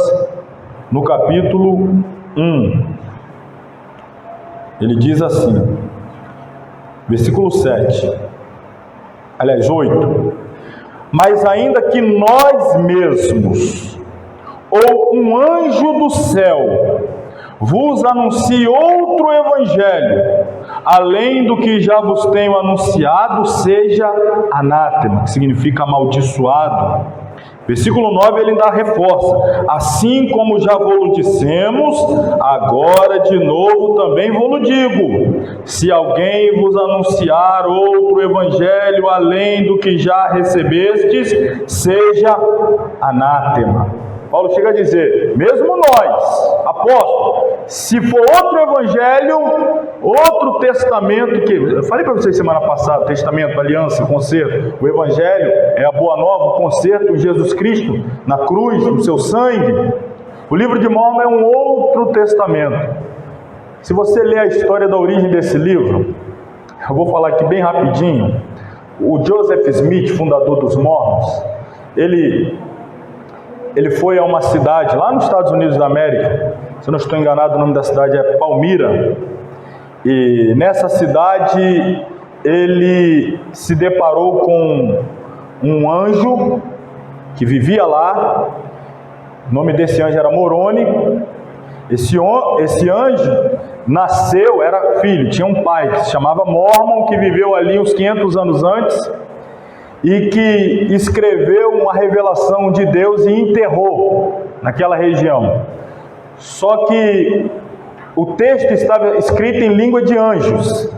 no capítulo 1. Ele diz assim, versículo 7, aliás 8: mas ainda que nós mesmos, ou um anjo do céu, vos anuncie outro evangelho, além do que já vos tenho anunciado, seja anátema, que significa amaldiçoado. Versículo 9, ele ainda reforça: assim como já vos dissemos, agora de novo também vos digo, se alguém vos anunciar outro evangelho além do que já recebestes, seja anátema. Paulo chega a dizer, mesmo nós, apóstolos, se for outro evangelho, outro testamento, que eu falei para vocês semana passada, testamento, aliança, concerto, o evangelho é a boa nova, o concerto em Jesus Cristo, na cruz, no seu sangue. O livro de Mórmon é um outro testamento. Se você ler a história da origem desse livro, eu vou falar aqui bem rapidinho. O Joseph Smith, fundador dos Mórmons, ele ele foi a uma cidade lá nos Estados Unidos da América, se eu não estou enganado, o nome da cidade é Palmira, e nessa cidade ele se deparou com um anjo que vivia lá. O nome desse anjo era Moroni. Esse anjo nasceu, era filho, tinha um pai que se chamava Mormon, que viveu ali uns 500 anos antes e que escreveu uma revelação de Deus e enterrou naquela região. Só que o texto estava escrito em língua de anjos,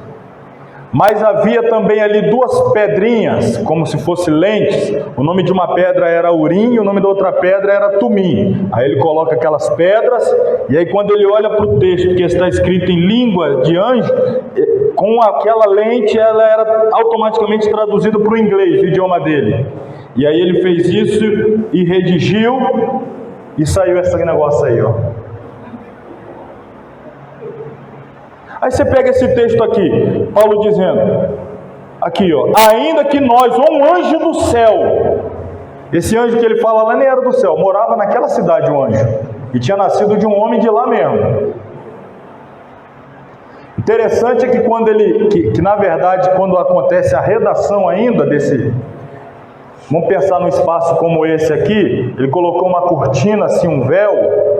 mas havia também ali duas pedrinhas, como se fossem lentes. O nome de uma pedra era Urim e o nome da outra pedra era Tumim. Aí ele coloca aquelas pedras, e aí quando ele olha para o texto que está escrito em língua de anjo, com aquela lente ela era automaticamente traduzida para o inglês, o idioma dele. E aí ele fez isso e redigiu, e saiu esse negócio aí, ó. Aí você pega esse texto aqui, Paulo dizendo, aqui ó, ainda que nós, um anjo do céu, esse anjo que ele fala lá nem era do céu, morava naquela cidade o anjo, e tinha nascido de um homem de lá mesmo. Interessante é que quando que na verdade, quando acontece a redação ainda desse, vamos pensar num espaço como esse aqui, ele colocou uma cortina assim, um véu,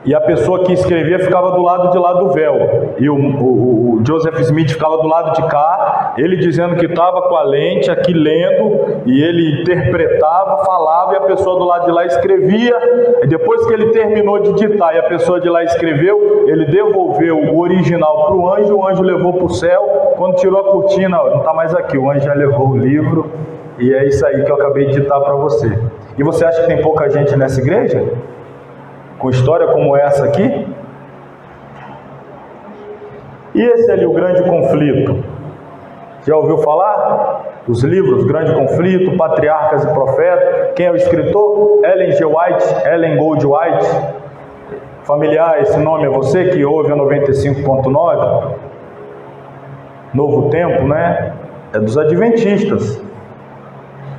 e a pessoa que escrevia ficava do lado de lá do véu, e o Joseph Smith ficava do lado de cá, ele dizendo que estava com a lente aqui lendo, e ele interpretava, falava, e a pessoa do lado de lá escrevia, e depois que ele terminou de ditar e a pessoa de lá escreveu, ele devolveu o original para o anjo levou para o céu. Quando tirou a cortina, ó, não está mais aqui, o anjo já levou o livro, e é isso aí que eu acabei de ditar para você. E você acha que tem pouca gente nessa igreja? Com história como essa aqui? E esse ali, o Grande Conflito? Já ouviu falar? Os livros, Grande Conflito, Patriarcas e Profetas. Quem é o escritor? Ellen Gold White. Familiar esse nome é você que ouve a 95.9? Novo Tempo, né? É dos Adventistas.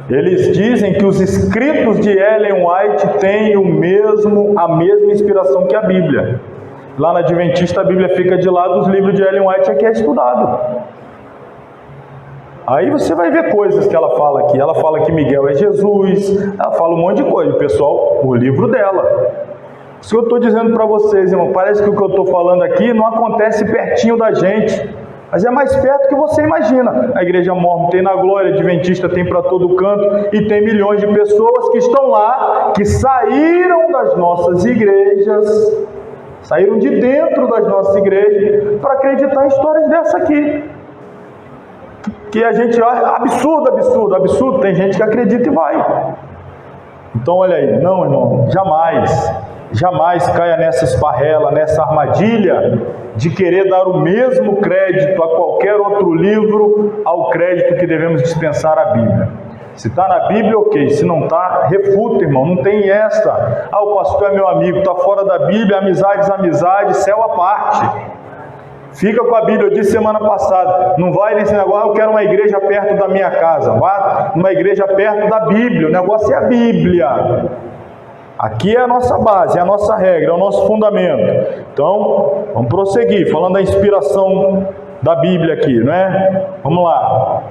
Eles dizem que os escritos de Ellen White têm a mesma inspiração que a Bíblia. Lá na Adventista a Bíblia fica de lado, os livros de Ellen White aqui é estudado. Aí você vai ver coisas que ela fala aqui. Ela fala que Miguel é Jesus, ela fala um monte de coisa. Pessoal, o livro dela. Isso que eu estou dizendo para vocês, irmão, parece que o que eu estou falando aqui não acontece pertinho da gente. Mas é mais perto que você imagina. A igreja Mormon tem na glória, a Adventista tem para todo canto, e tem milhões de pessoas que estão lá, que saíram das nossas igrejas, saíram de dentro das nossas igrejas, para acreditar em histórias dessa aqui. Que a gente acha absurdo, tem gente que acredita e vai. Então olha aí, não irmão, jamais caia nessa esparrela, nessa armadilha de querer dar o mesmo crédito a qualquer outro livro, ao crédito que devemos dispensar à Bíblia. Se está na Bíblia, ok. Se não está, refuta, irmão. Não tem essa. Ah, o pastor é meu amigo, está fora da Bíblia, amizade, céu à parte. Fica com a Bíblia. Eu disse semana passada, não vai nesse negócio, eu quero uma igreja perto da minha casa. Vá numa igreja perto da Bíblia. O negócio é a Bíblia. Aqui é a nossa base, é a nossa regra, é o nosso fundamento. Então, vamos prosseguir, falando da inspiração da Bíblia aqui, né? Vamos lá.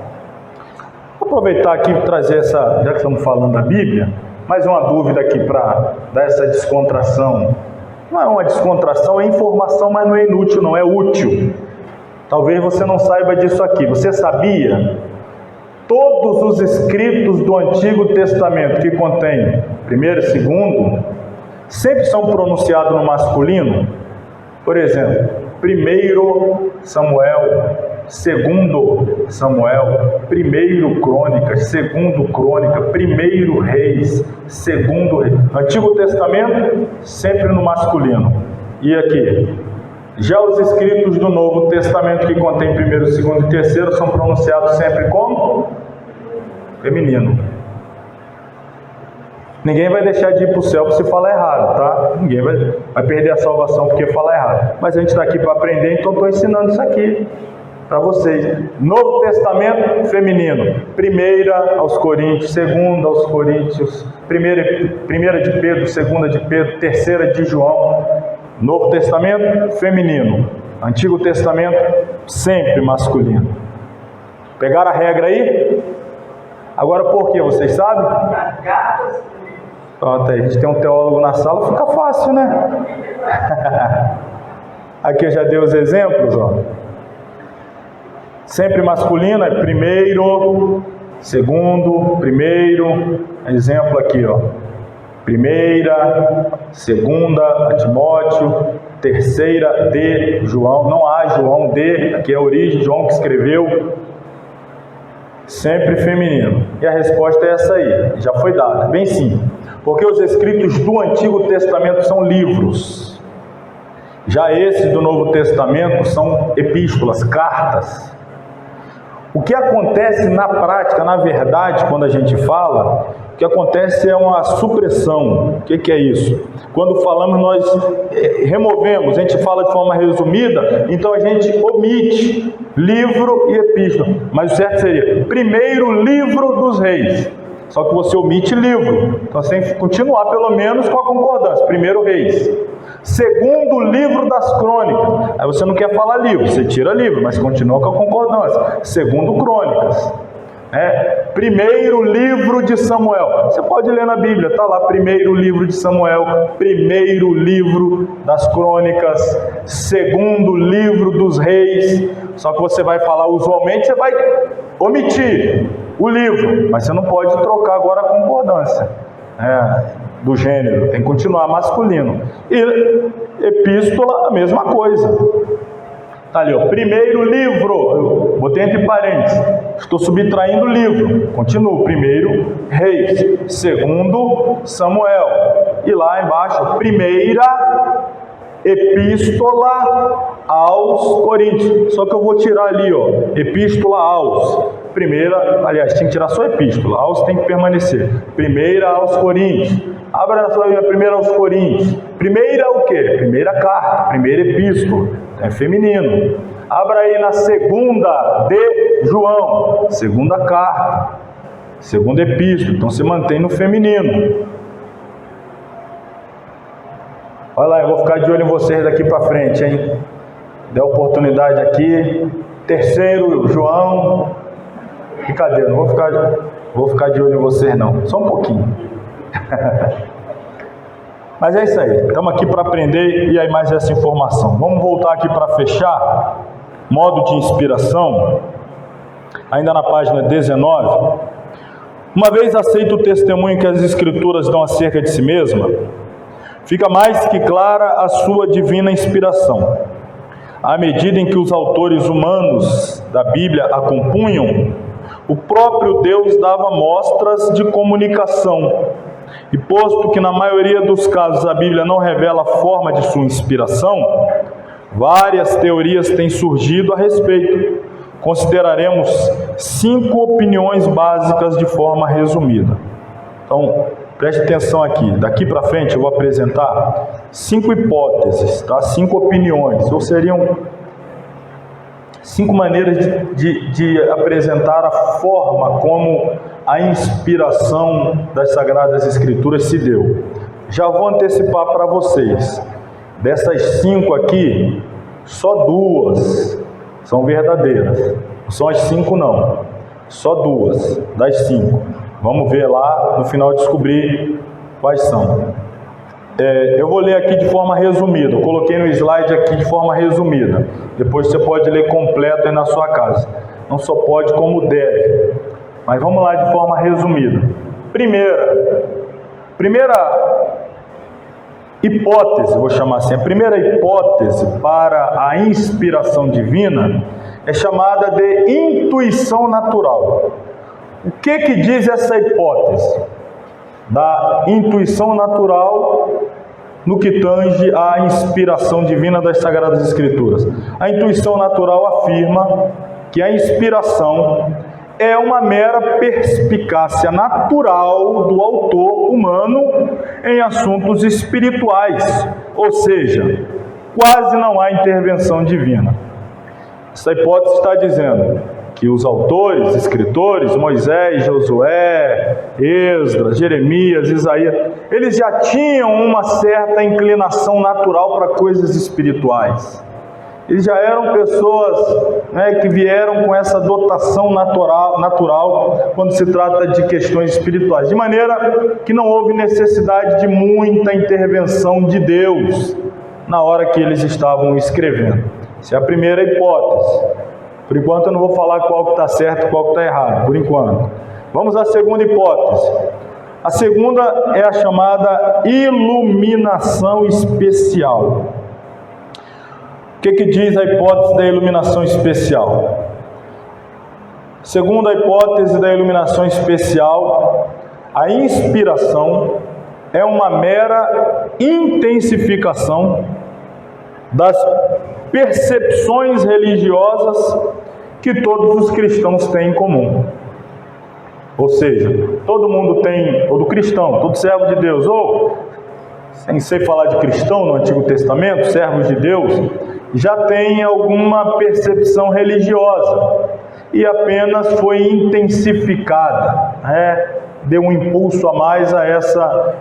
Vou aproveitar aqui e trazer essa, já que estamos falando da Bíblia, mais uma dúvida aqui para dar essa descontração. Não é uma descontração, é informação, mas não é inútil, não é útil. Talvez você não saiba disso aqui. Você sabia? Todos os escritos do Antigo Testamento que contém 1º e 2º, sempre são pronunciados no masculino. Por exemplo, 1 Samuel, 2 Samuel, 1 Crônicas, 2 Crônica, 1 Reis, 2 Reis. Antigo Testamento, sempre no masculino. E aqui? Já os escritos do Novo Testamento que contém 1º, 2º e 3º são pronunciados sempre como? Feminino. Ninguém vai deixar de ir para o céu se falar errado, tá? Ninguém vai perder a salvação porque falar errado. Mas a gente está aqui para aprender, então estou ensinando isso aqui. para vocês. Novo Testamento feminino, 1 aos Coríntios, 2 aos Coríntios, 1 de Pedro, 2 de Pedro, 3 de João. Novo Testamento feminino, Antigo Testamento sempre masculino. Pegaram a regra aí? Agora por quê? Vocês sabem? Pronto, aí a gente tem um teólogo na sala, fica fácil, né? Aqui eu já dei os exemplos, ó. Sempre masculino é primeiro, segundo, primeiro. Exemplo aqui, ó. Primeira, segunda, a Timóteo, terceira de João. Não há João de, aqui é a origem, João que escreveu. Sempre feminino. E a resposta é essa aí, já foi dada, bem simples. Porque os escritos do Antigo Testamento são livros. Já esses do Novo Testamento são epístolas, cartas. O que acontece na prática, na verdade, quando a gente fala, o que acontece é uma supressão. O que é isso? Quando falamos, nós removemos, a gente fala de forma resumida, então a gente omite livro e epístola. Mas o certo seria, primeiro livro dos reis. Só que você omite livro. Então você tem que continuar pelo menos com a concordância. Primeiro Reis. Segundo livro das crônicas. Aí você não quer falar livro, você tira livro, mas continua com a concordância. Segundo Crônicas. Primeiro livro de Samuel. Você pode ler na Bíblia, está lá. Primeiro livro de Samuel. Primeiro livro das crônicas. Segundo livro dos reis. Só que você vai falar usualmente, você vai omitir o livro, mas você não pode trocar agora a concordância do gênero, tem que continuar masculino. E epístola, a mesma coisa. Está ali, ó, primeiro livro, eu botei entre parênteses, estou subtraindo o livro, continuo, primeiro Reis, segundo Samuel, e lá embaixo, primeira epístola aos Coríntios, só que eu vou tirar ali, ó, epístola aos, primeira, aliás, tem que tirar só epístola, aos tem que permanecer, primeira aos Coríntios, abra na sua Bíblia, primeira aos Coríntios, primeira o quê? Primeira carta, primeira epístola, é feminino, abra aí na segunda de João, segunda carta, segunda epístola, então se mantém no feminino. Olha lá, eu vou ficar de olho em vocês daqui para frente, hein? Dê oportunidade aqui. Terceiro, João. Brincadeira, não vou ficar de olho em vocês não. Só um pouquinho. Mas é isso aí. Estamos aqui para aprender e aí mais essa informação. Vamos voltar aqui para fechar. Modo de inspiração. Ainda na página 19. Uma vez aceito o testemunho que as Escrituras dão acerca de si mesma, fica mais que clara a sua divina inspiração. À medida em que os autores humanos da Bíblia a compunham, o próprio Deus dava mostras de comunicação. E posto que na maioria dos casos a Bíblia não revela a forma de sua inspiração, várias teorias têm surgido a respeito. Consideraremos 5 opiniões básicas de forma resumida. Então, preste atenção aqui, daqui para frente eu vou apresentar 5 hipóteses, tá? 5 opiniões, ou seriam 5 maneiras de apresentar a forma como a inspiração das Sagradas Escrituras se deu. Já vou antecipar para vocês, dessas 5 aqui, só 2 são verdadeiras, não são as 5 não, só 2 das 5. Vamos ver lá, no final descobrir quais são. Eu vou ler aqui de forma resumida. Eu coloquei no slide aqui de forma resumida. Depois você pode ler completo aí na sua casa. Não só pode, como deve. Mas vamos lá de forma resumida. Primeira hipótese, vou chamar assim. A primeira hipótese para a inspiração divina é chamada de intuição natural. O que diz essa hipótese da intuição natural no que tange à inspiração divina das Sagradas Escrituras? A intuição natural afirma que a inspiração é uma mera perspicácia natural do autor humano em assuntos espirituais, ou seja, quase não há intervenção divina. Essa hipótese está dizendo que os autores, escritores, Moisés, Josué, Esdras, Jeremias, Isaías, eles já tinham uma certa inclinação natural para coisas espirituais. Eles já eram pessoas, que vieram com essa dotação natural quando se trata de questões espirituais. De maneira que não houve necessidade de muita intervenção de Deus na hora que eles estavam escrevendo. Essa é a primeira hipótese. Por enquanto eu não vou falar qual que está certo e qual que está errado, por enquanto. Vamos à segunda hipótese. A segunda é a chamada iluminação especial. O que diz a hipótese da iluminação especial? Segundo a hipótese da iluminação especial, a inspiração é uma mera intensificação das percepções religiosas que todos os cristãos têm em comum. Ou seja, todo mundo tem, todo cristão, todo servo de Deus, ou, sem ser falar de cristão no Antigo Testamento, servos de Deus, já tem alguma percepção religiosa e apenas foi intensificada, deu um impulso a mais a essa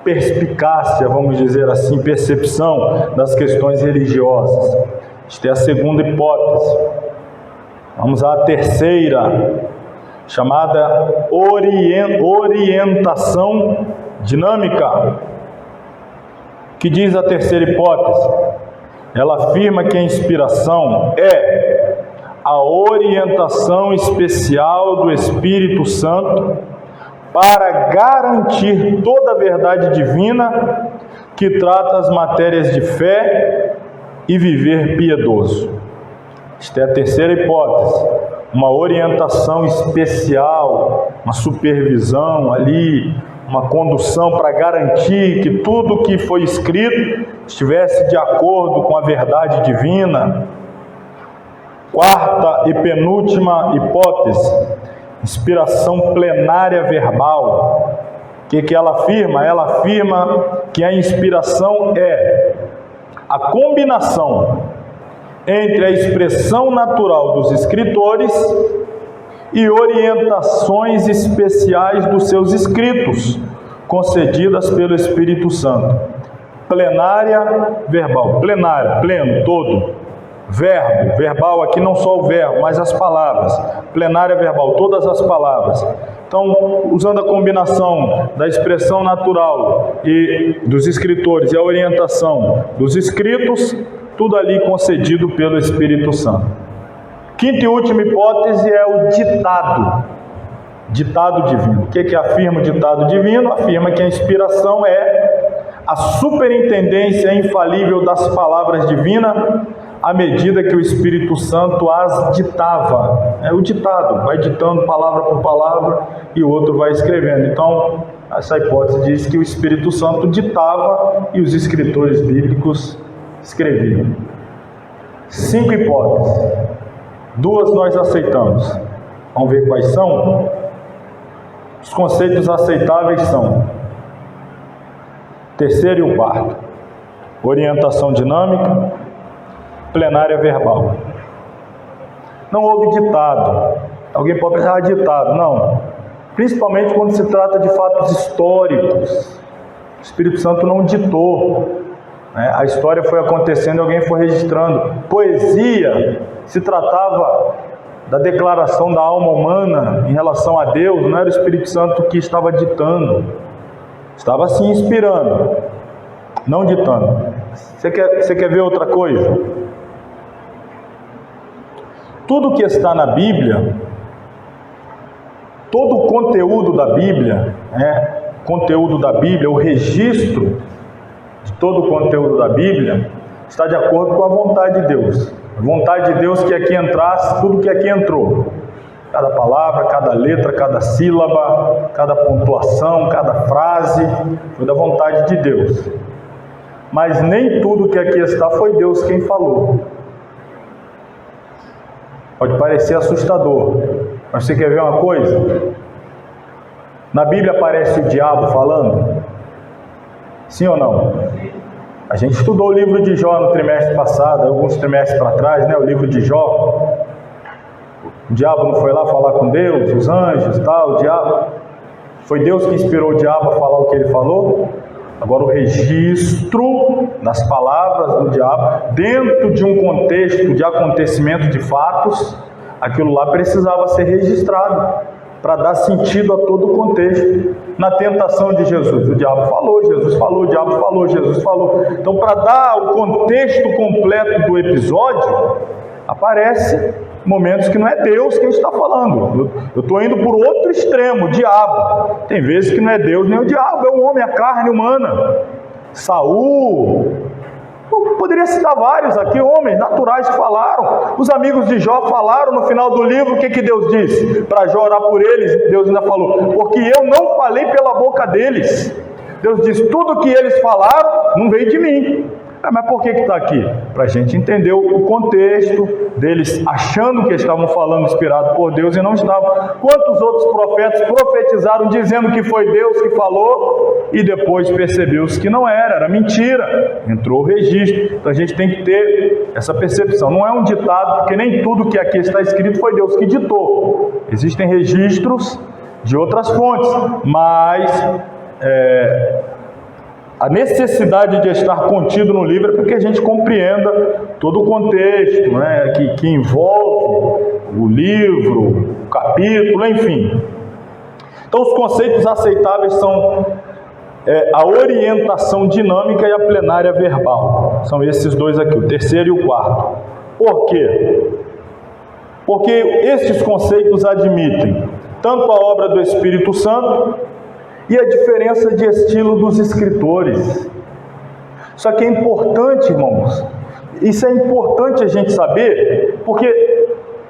perspicácia, vamos dizer assim, percepção das questões religiosas. Esta é a segunda hipótese. Vamos à terceira, chamada orientação dinâmica. Que diz a terceira hipótese? Ela afirma que a inspiração é a orientação especial do Espírito Santo para garantir toda a verdade divina que trata as matérias de fé e viver piedoso. Esta é a terceira hipótese, uma orientação especial, uma supervisão ali, uma condução para garantir que tudo que foi escrito estivesse de acordo com a verdade divina. Quarta e penúltima hipótese, inspiração plenária verbal. O que ela afirma? Ela afirma que a inspiração é a combinação entre a expressão natural dos escritores e orientações especiais dos seus escritos, concedidas pelo Espírito Santo. Plenária verbal, plenária, pleno, todo. Verbo, verbal aqui não só o verbo, mas as palavras. Plenária verbal, todas as palavras. Então, usando a combinação da expressão natural e dos escritores e a orientação dos escritos, tudo ali concedido pelo Espírito Santo. Quinta e última hipótese é o ditado. Ditado divino. O que afirma o ditado divino? Afirma que a inspiração é a superintendência infalível das palavras divinas à medida que o Espírito Santo as ditava. É o ditado, vai ditando palavra por palavra e o outro vai escrevendo. Então, essa hipótese diz que o Espírito Santo ditava e os escritores bíblicos escreviam. 5 hipóteses. 2 nós aceitamos. Vamos ver quais são? Os conceitos aceitáveis são: terceiro e o quarto, orientação dinâmica, plenária verbal. Não houve ditado. Alguém pode pensar ditado. Não. Principalmente quando se trata de fatos históricos. O Espírito Santo não ditou. A história foi acontecendo e alguém foi registrando. Poesia se tratava da declaração da alma humana em relação a Deus. Não era o Espírito Santo que estava ditando. Estava se inspirando, não ditando. Você quer ver outra coisa? Tudo que está na Bíblia, todo o conteúdo da Bíblia, o registro de todo o conteúdo da Bíblia, está de acordo com a vontade de Deus. A vontade de Deus que aqui entrasse, tudo que aqui entrou. Cada palavra, cada letra, cada sílaba, cada pontuação, cada frase, foi da vontade de Deus. Mas nem tudo que aqui está foi Deus quem falou. Pode parecer assustador, mas você quer ver uma coisa? Na Bíblia aparece o diabo falando? Sim ou não? A gente estudou o livro de Jó no trimestre passado, alguns trimestres para trás, né? O livro de Jó. O diabo não foi lá falar com Deus, os anjos e tal, o diabo. Foi Deus que inspirou o diabo a falar o que ele falou? Agora, o registro das palavras do diabo, dentro de um contexto de acontecimento de fatos, aquilo lá precisava ser registrado, para dar sentido a todo o contexto. Na tentação de Jesus, o diabo falou, Jesus falou, o diabo falou, Jesus falou. Então, para dar o contexto completo do episódio, aparece momentos que não é Deus quem está falando. Eu estou indo por outro extremo, o diabo. Tem vezes que não é Deus nem o diabo, é o homem, a carne humana. Saul, eu poderia citar vários aqui, homens naturais que falaram. Os amigos de Jó falaram no final do livro. O que Deus disse? Para Jó orar por eles, Deus ainda falou: porque eu não falei pela boca deles. Deus diz: tudo que eles falaram não veio de mim. Mas por que está aqui? Para a gente entender o contexto deles achando que estavam falando inspirado por Deus e não estavam. Quantos outros profetas profetizaram dizendo que foi Deus que falou e depois percebeu-se que não era mentira. Entrou o registro. Então a gente tem que ter essa percepção. Não é um ditado, porque nem tudo que aqui está escrito foi Deus que ditou. Existem registros de outras fontes, mas a necessidade de estar contido no livro é para que a gente compreenda todo o contexto, né, que envolve o livro, o capítulo, enfim. Então, os conceitos aceitáveis são a orientação dinâmica e a plenária verbal. São esses dois aqui, o terceiro e o quarto. Por quê? Porque esses conceitos admitem tanto a obra do Espírito Santo e a diferença de estilo dos escritores. Só que é importante, irmãos, isso é importante a gente saber, porque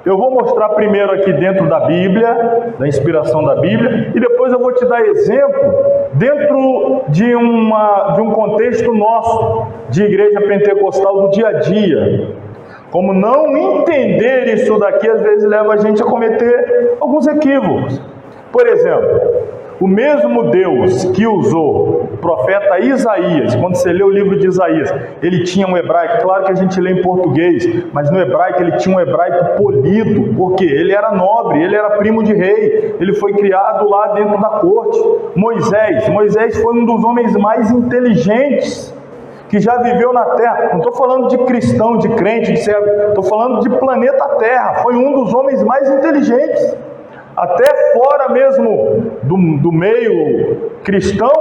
eu vou mostrar primeiro aqui dentro da Bíblia, da inspiração da Bíblia, e depois eu vou te dar exemplo dentro de um contexto nosso, de igreja pentecostal do dia a dia. Como não entender isso daqui, às vezes leva a gente a cometer alguns equívocos. Por exemplo, o mesmo Deus que usou o profeta Isaías, quando você lê o livro de Isaías, ele tinha um hebraico, claro que a gente lê em português, mas no hebraico ele tinha um hebraico polido, porque ele era nobre, ele era primo de rei, ele foi criado lá dentro da corte. Moisés foi um dos homens mais inteligentes que já viveu na terra. Não estou falando de cristão, de crente, de servo, estou falando de planeta Terra. Foi um dos homens mais inteligentes. Até fora mesmo do meio cristão,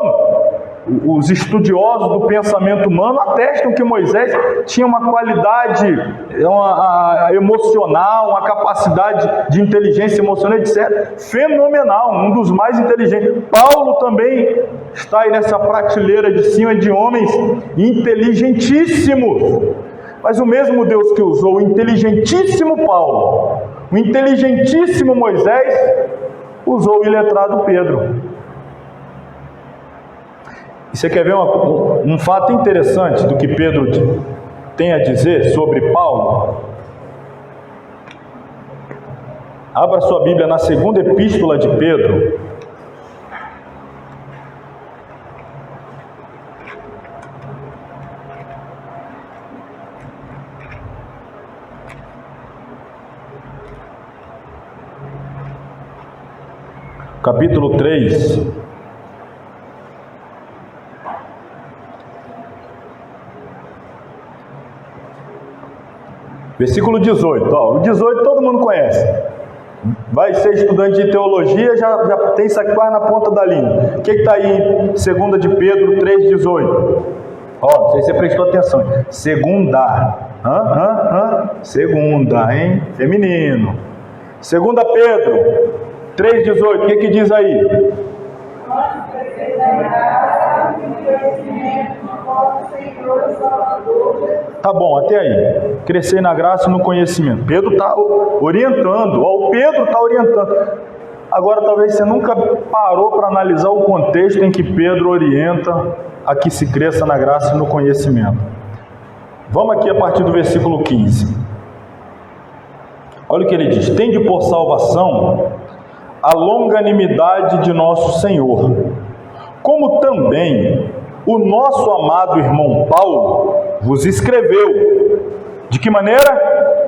os estudiosos do pensamento humano atestam que Moisés tinha uma qualidade emocional, uma capacidade de inteligência emocional, etc., fenomenal, um dos mais inteligentes. Paulo também está aí nessa prateleira de cima de homens inteligentíssimos. Mas o mesmo Deus que usou o inteligentíssimo Paulo, o inteligentíssimo Moisés, usou o iletrado Pedro. E você quer ver um fato interessante do que Pedro tem a dizer sobre Paulo? Abra sua Bíblia na segunda epístola de Pedro. Capítulo 3, versículo 18. O 18 todo mundo conhece. Vai ser estudante de teologia, já tem isso aqui quase na ponta da língua. O que está aí em 2 de Pedro 3,18? Não sei se você prestou atenção. Segunda, hein? Feminino. 2 Pedro 3,18, o que diz aí? Tá bom, até aí. Crescer na graça e no conhecimento. Pedro está orientando. O Pedro está orientando. Agora, talvez você nunca parou para analisar o contexto em que Pedro orienta a que se cresça na graça e no conhecimento. Vamos aqui a partir do versículo 15. Olha o que ele diz: tende por salvação a longanimidade de nosso Senhor, como também o nosso amado irmão Paulo vos escreveu. De que maneira?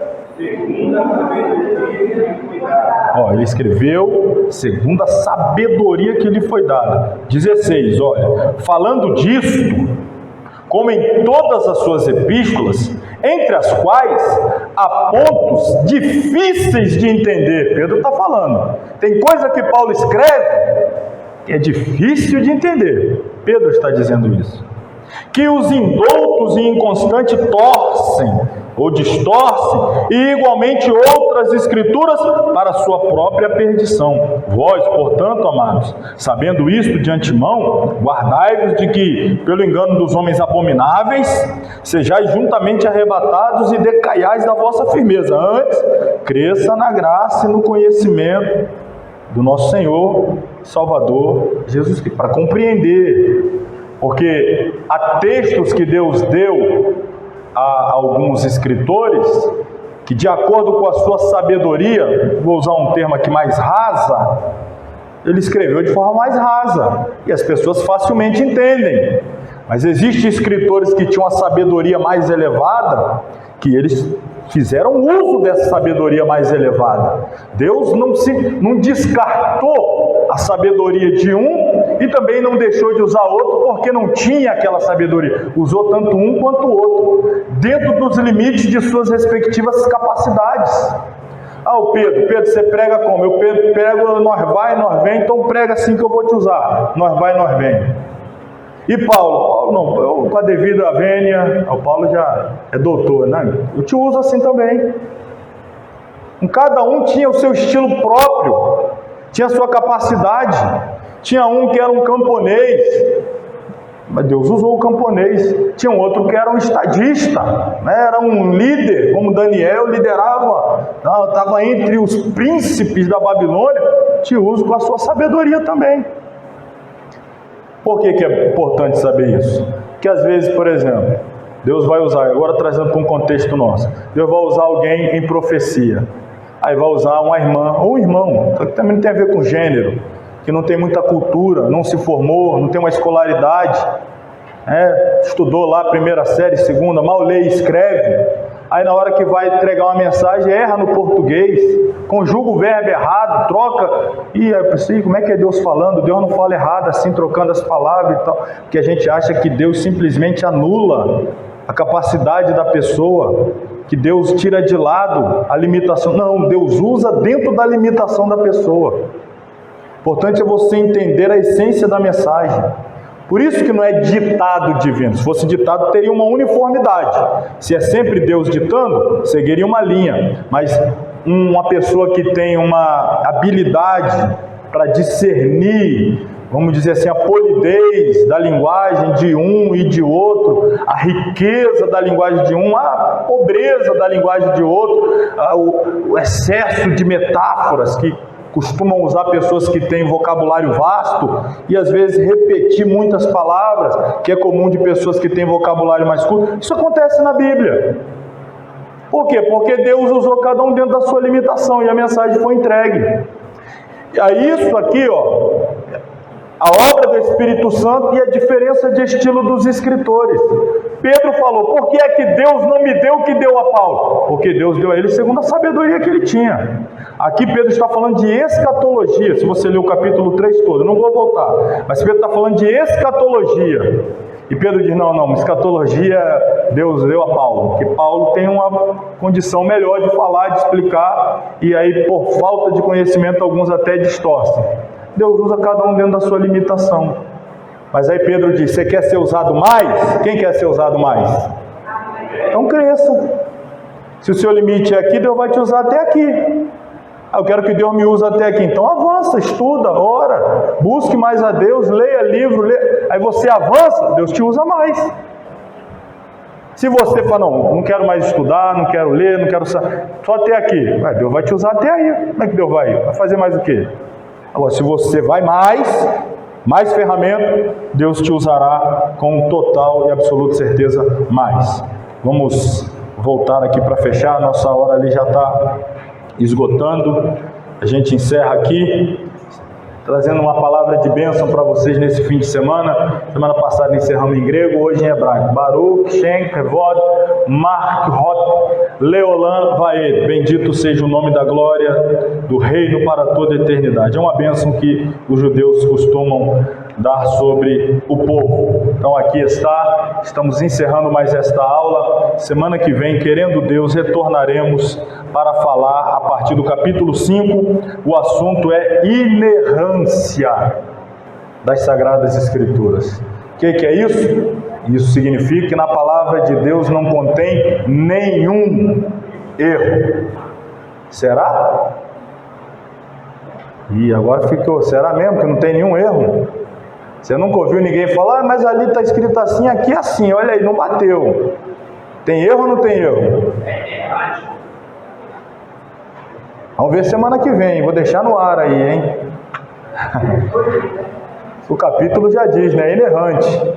Ele escreveu segundo a sabedoria que lhe foi dada. 16, olha, falando disto, como em todas as suas epístolas, entre as quais há pontos difíceis de entender. Pedro está falando, tem coisa que Paulo escreve que é difícil de entender. Pedro está dizendo isso. Que os indoutos e inconstantes torcem ou distorcem, e igualmente outras escrituras para a sua própria perdição. Vós, portanto, amados, sabendo isto de antemão, guardai-vos de que, pelo engano dos homens abomináveis, sejais juntamente arrebatados e decaiais da vossa firmeza. Antes, cresça na graça e no conhecimento do nosso Senhor e Salvador Jesus Cristo. Para compreender, porque há textos que Deus deu a alguns escritores que, de acordo com a sua sabedoria, vou usar um termo aqui mais rasa, ele escreveu de forma mais rasa e as pessoas facilmente entendem. Mas existem escritores que tinham a sabedoria mais elevada, que eles fizeram uso dessa sabedoria mais elevada. Deus não descartou a sabedoria de um e também não deixou de usar outro porque não tinha aquela sabedoria. Usou tanto um quanto o outro, dentro dos limites de suas respectivas capacidades. O Pedro, você prega como? Eu prego, nós vai, nós vem, então prega assim que eu vou te usar. Nós vai, nós vem. E Paulo não, eu com a devida vênia, o Paulo já é doutor, né? Eu te uso assim também. Cada um tinha o seu estilo próprio, tinha a sua capacidade. Tinha um que era um camponês, mas Deus usou o camponês. Tinha um outro que era um estadista, né? Era um líder, como Daniel liderava, estava entre os príncipes da Babilônia. Te uso com a sua sabedoria também. Por que é importante saber isso? Porque às vezes, por exemplo, Deus vai usar, agora trazendo para um contexto nosso, Deus vai usar alguém em profecia, aí vai usar uma irmã ou um irmão, que também não tem a ver com gênero, que não tem muita cultura, não se formou, não tem uma escolaridade, estudou lá primeira série, segunda, mal lê e escreve, aí na hora que vai entregar uma mensagem, erra no português, conjuga o verbo errado, troca, e aí eu pensei, como é que é Deus falando? Deus não fala errado assim, trocando as palavras e tal, porque a gente acha que Deus simplesmente anula a capacidade da pessoa, que Deus tira de lado a limitação. Não, Deus usa dentro da limitação da pessoa. Importante é você entender a essência da mensagem. Por isso que não é ditado divino. Se fosse ditado, teria uma uniformidade. Se é sempre Deus ditando, seguiria uma linha. Mas uma pessoa que tem uma habilidade para discernir, vamos dizer assim, a polidez da linguagem de um e de outro, a riqueza da linguagem de um, a pobreza da linguagem de outro, o excesso de metáforas que costumam usar pessoas que têm vocabulário vasto e às vezes repetir muitas palavras, que é comum de pessoas que têm vocabulário mais curto. Isso acontece na Bíblia. Por quê? Porque Deus usou cada um dentro da sua limitação e a mensagem foi entregue. E aí isso aqui, a obra do Espírito Santo e a diferença de estilo dos escritores. Pedro falou, por que é que Deus não me deu o que deu a Paulo? Porque Deus deu a ele segundo a sabedoria que ele tinha. Aqui Pedro está falando de escatologia, se você ler o capítulo 3 todo, eu não vou voltar, mas Pedro está falando de escatologia. E Pedro diz, não, escatologia Deus deu a Paulo, porque Paulo tem uma condição melhor de falar, de explicar, e aí por falta de conhecimento alguns até distorcem. Deus usa cada um dentro da sua limitação. Mas aí Pedro diz, você quer ser usado mais? Quem quer ser usado mais? Então cresça. Se o seu limite é aqui, Deus vai te usar até aqui. Eu quero que Deus me use até aqui. Então avança, estuda, ora, busque mais a Deus, leia livro, aí você avança, Deus te usa mais. Se você fala, não quero mais estudar, não quero ler, não quero só até aqui, Deus vai te usar até aí. Como é que Deus vai fazer mais o quê? Agora, se você vai mais ferramenta, Deus te usará com total e absoluta certeza mais. Vamos voltar aqui para fechar, nossa hora ali já está esgotando. A gente encerra aqui. trazendo uma palavra de bênção para vocês nesse fim de semana. Semana passada encerramos em grego, hoje em hebraico. Baruch, Shem, Kevod, Mark, Hot, Leolam, Vaed. Bendito seja o nome da glória do reino para toda a eternidade. É uma bênção que os judeus costumam dar sobre o povo. Então aqui está, estamos encerrando mais esta aula. Semana que vem, querendo Deus, retornaremos para falar a partir do capítulo 5. O assunto é inerrância das Sagradas Escrituras. O que é isso? Isso significa que na palavra de Deus não contém nenhum erro. Será? E agora ficou, será mesmo que não tem nenhum erro? Você nunca ouviu ninguém falar, mas ali está escrito assim, aqui assim, olha aí, não bateu. Tem erro ou não tem erro? Vamos ver semana que vem, vou deixar no ar aí, hein? O capítulo já diz, né? Inerrante.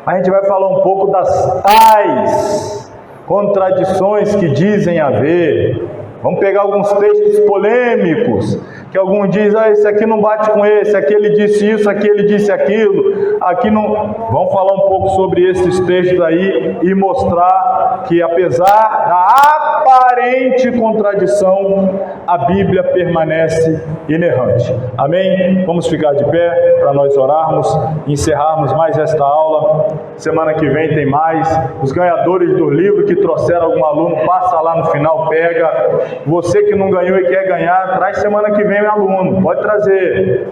A gente vai falar um pouco das tais contradições que dizem haver. Vamos pegar alguns textos polêmicos, que algum diz, esse aqui não bate com esse, aquele disse isso, aquele disse aquilo, aqui não... Vamos falar um pouco sobre esses textos aí e mostrar que apesar da aparente contradição, a Bíblia permanece inerrante. Amém? Vamos ficar de pé para nós orarmos, encerrarmos mais esta aula. Semana que vem tem mais. Os ganhadores do livro que trouxeram algum aluno, passa lá no final, pega. Você que não ganhou e quer ganhar, traz semana que vem meu aluno, pode trazer.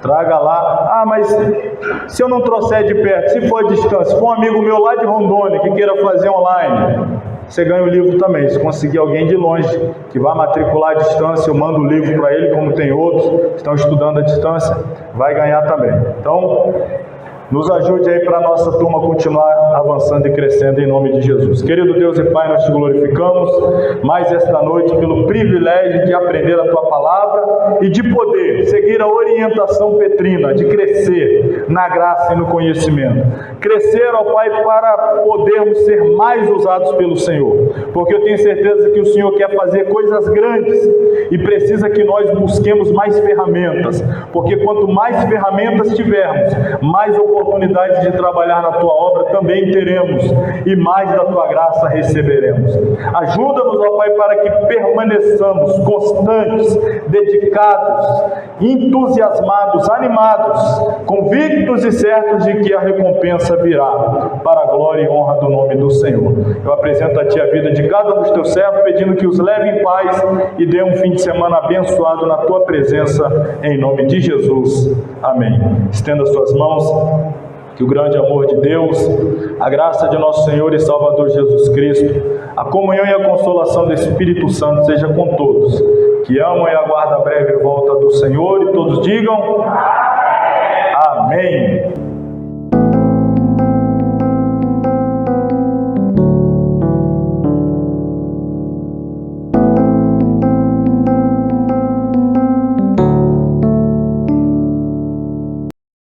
Traga lá. Mas se eu não trouxer de perto, se for a distância, se for um amigo meu lá de Rondônia que queira fazer online, você ganha o livro também. Se conseguir alguém de longe que vai matricular à distância, eu mando o livro para ele, como tem outros que estão estudando à distância, vai ganhar também. Então, nos ajude aí para a nossa turma continuar avançando e crescendo em nome de Jesus. Querido Deus e Pai, nós te glorificamos mais esta noite pelo privilégio de aprender a Tua Palavra e de poder seguir a orientação petrina, de crescer na graça e no conhecimento. Crescer, ó Pai, para podermos ser mais usados pelo Senhor, porque eu tenho certeza que o Senhor quer fazer coisas grandes e precisa que nós busquemos mais ferramentas, porque quanto mais ferramentas tivermos, mais oportunidades de trabalhar na Tua obra também teremos e mais da Tua graça receberemos. Ajuda-nos, ó Pai, para que permaneçamos constantes, dedicados, entusiasmados, animados, convictos e certos de que a recompensa virá para a glória e honra do nome do Senhor. Eu apresento a Ti a vida de cada um dos Teus servos, pedindo que os leve em paz e dê um fim de semana abençoado na Tua presença, em nome de Jesus. Amém. Estenda suas mãos. Que o grande amor de Deus, a graça de nosso Senhor e Salvador Jesus Cristo, a comunhão e a consolação do Espírito Santo seja com todos, que amam e aguardam a breve volta do Senhor, e todos digam amém.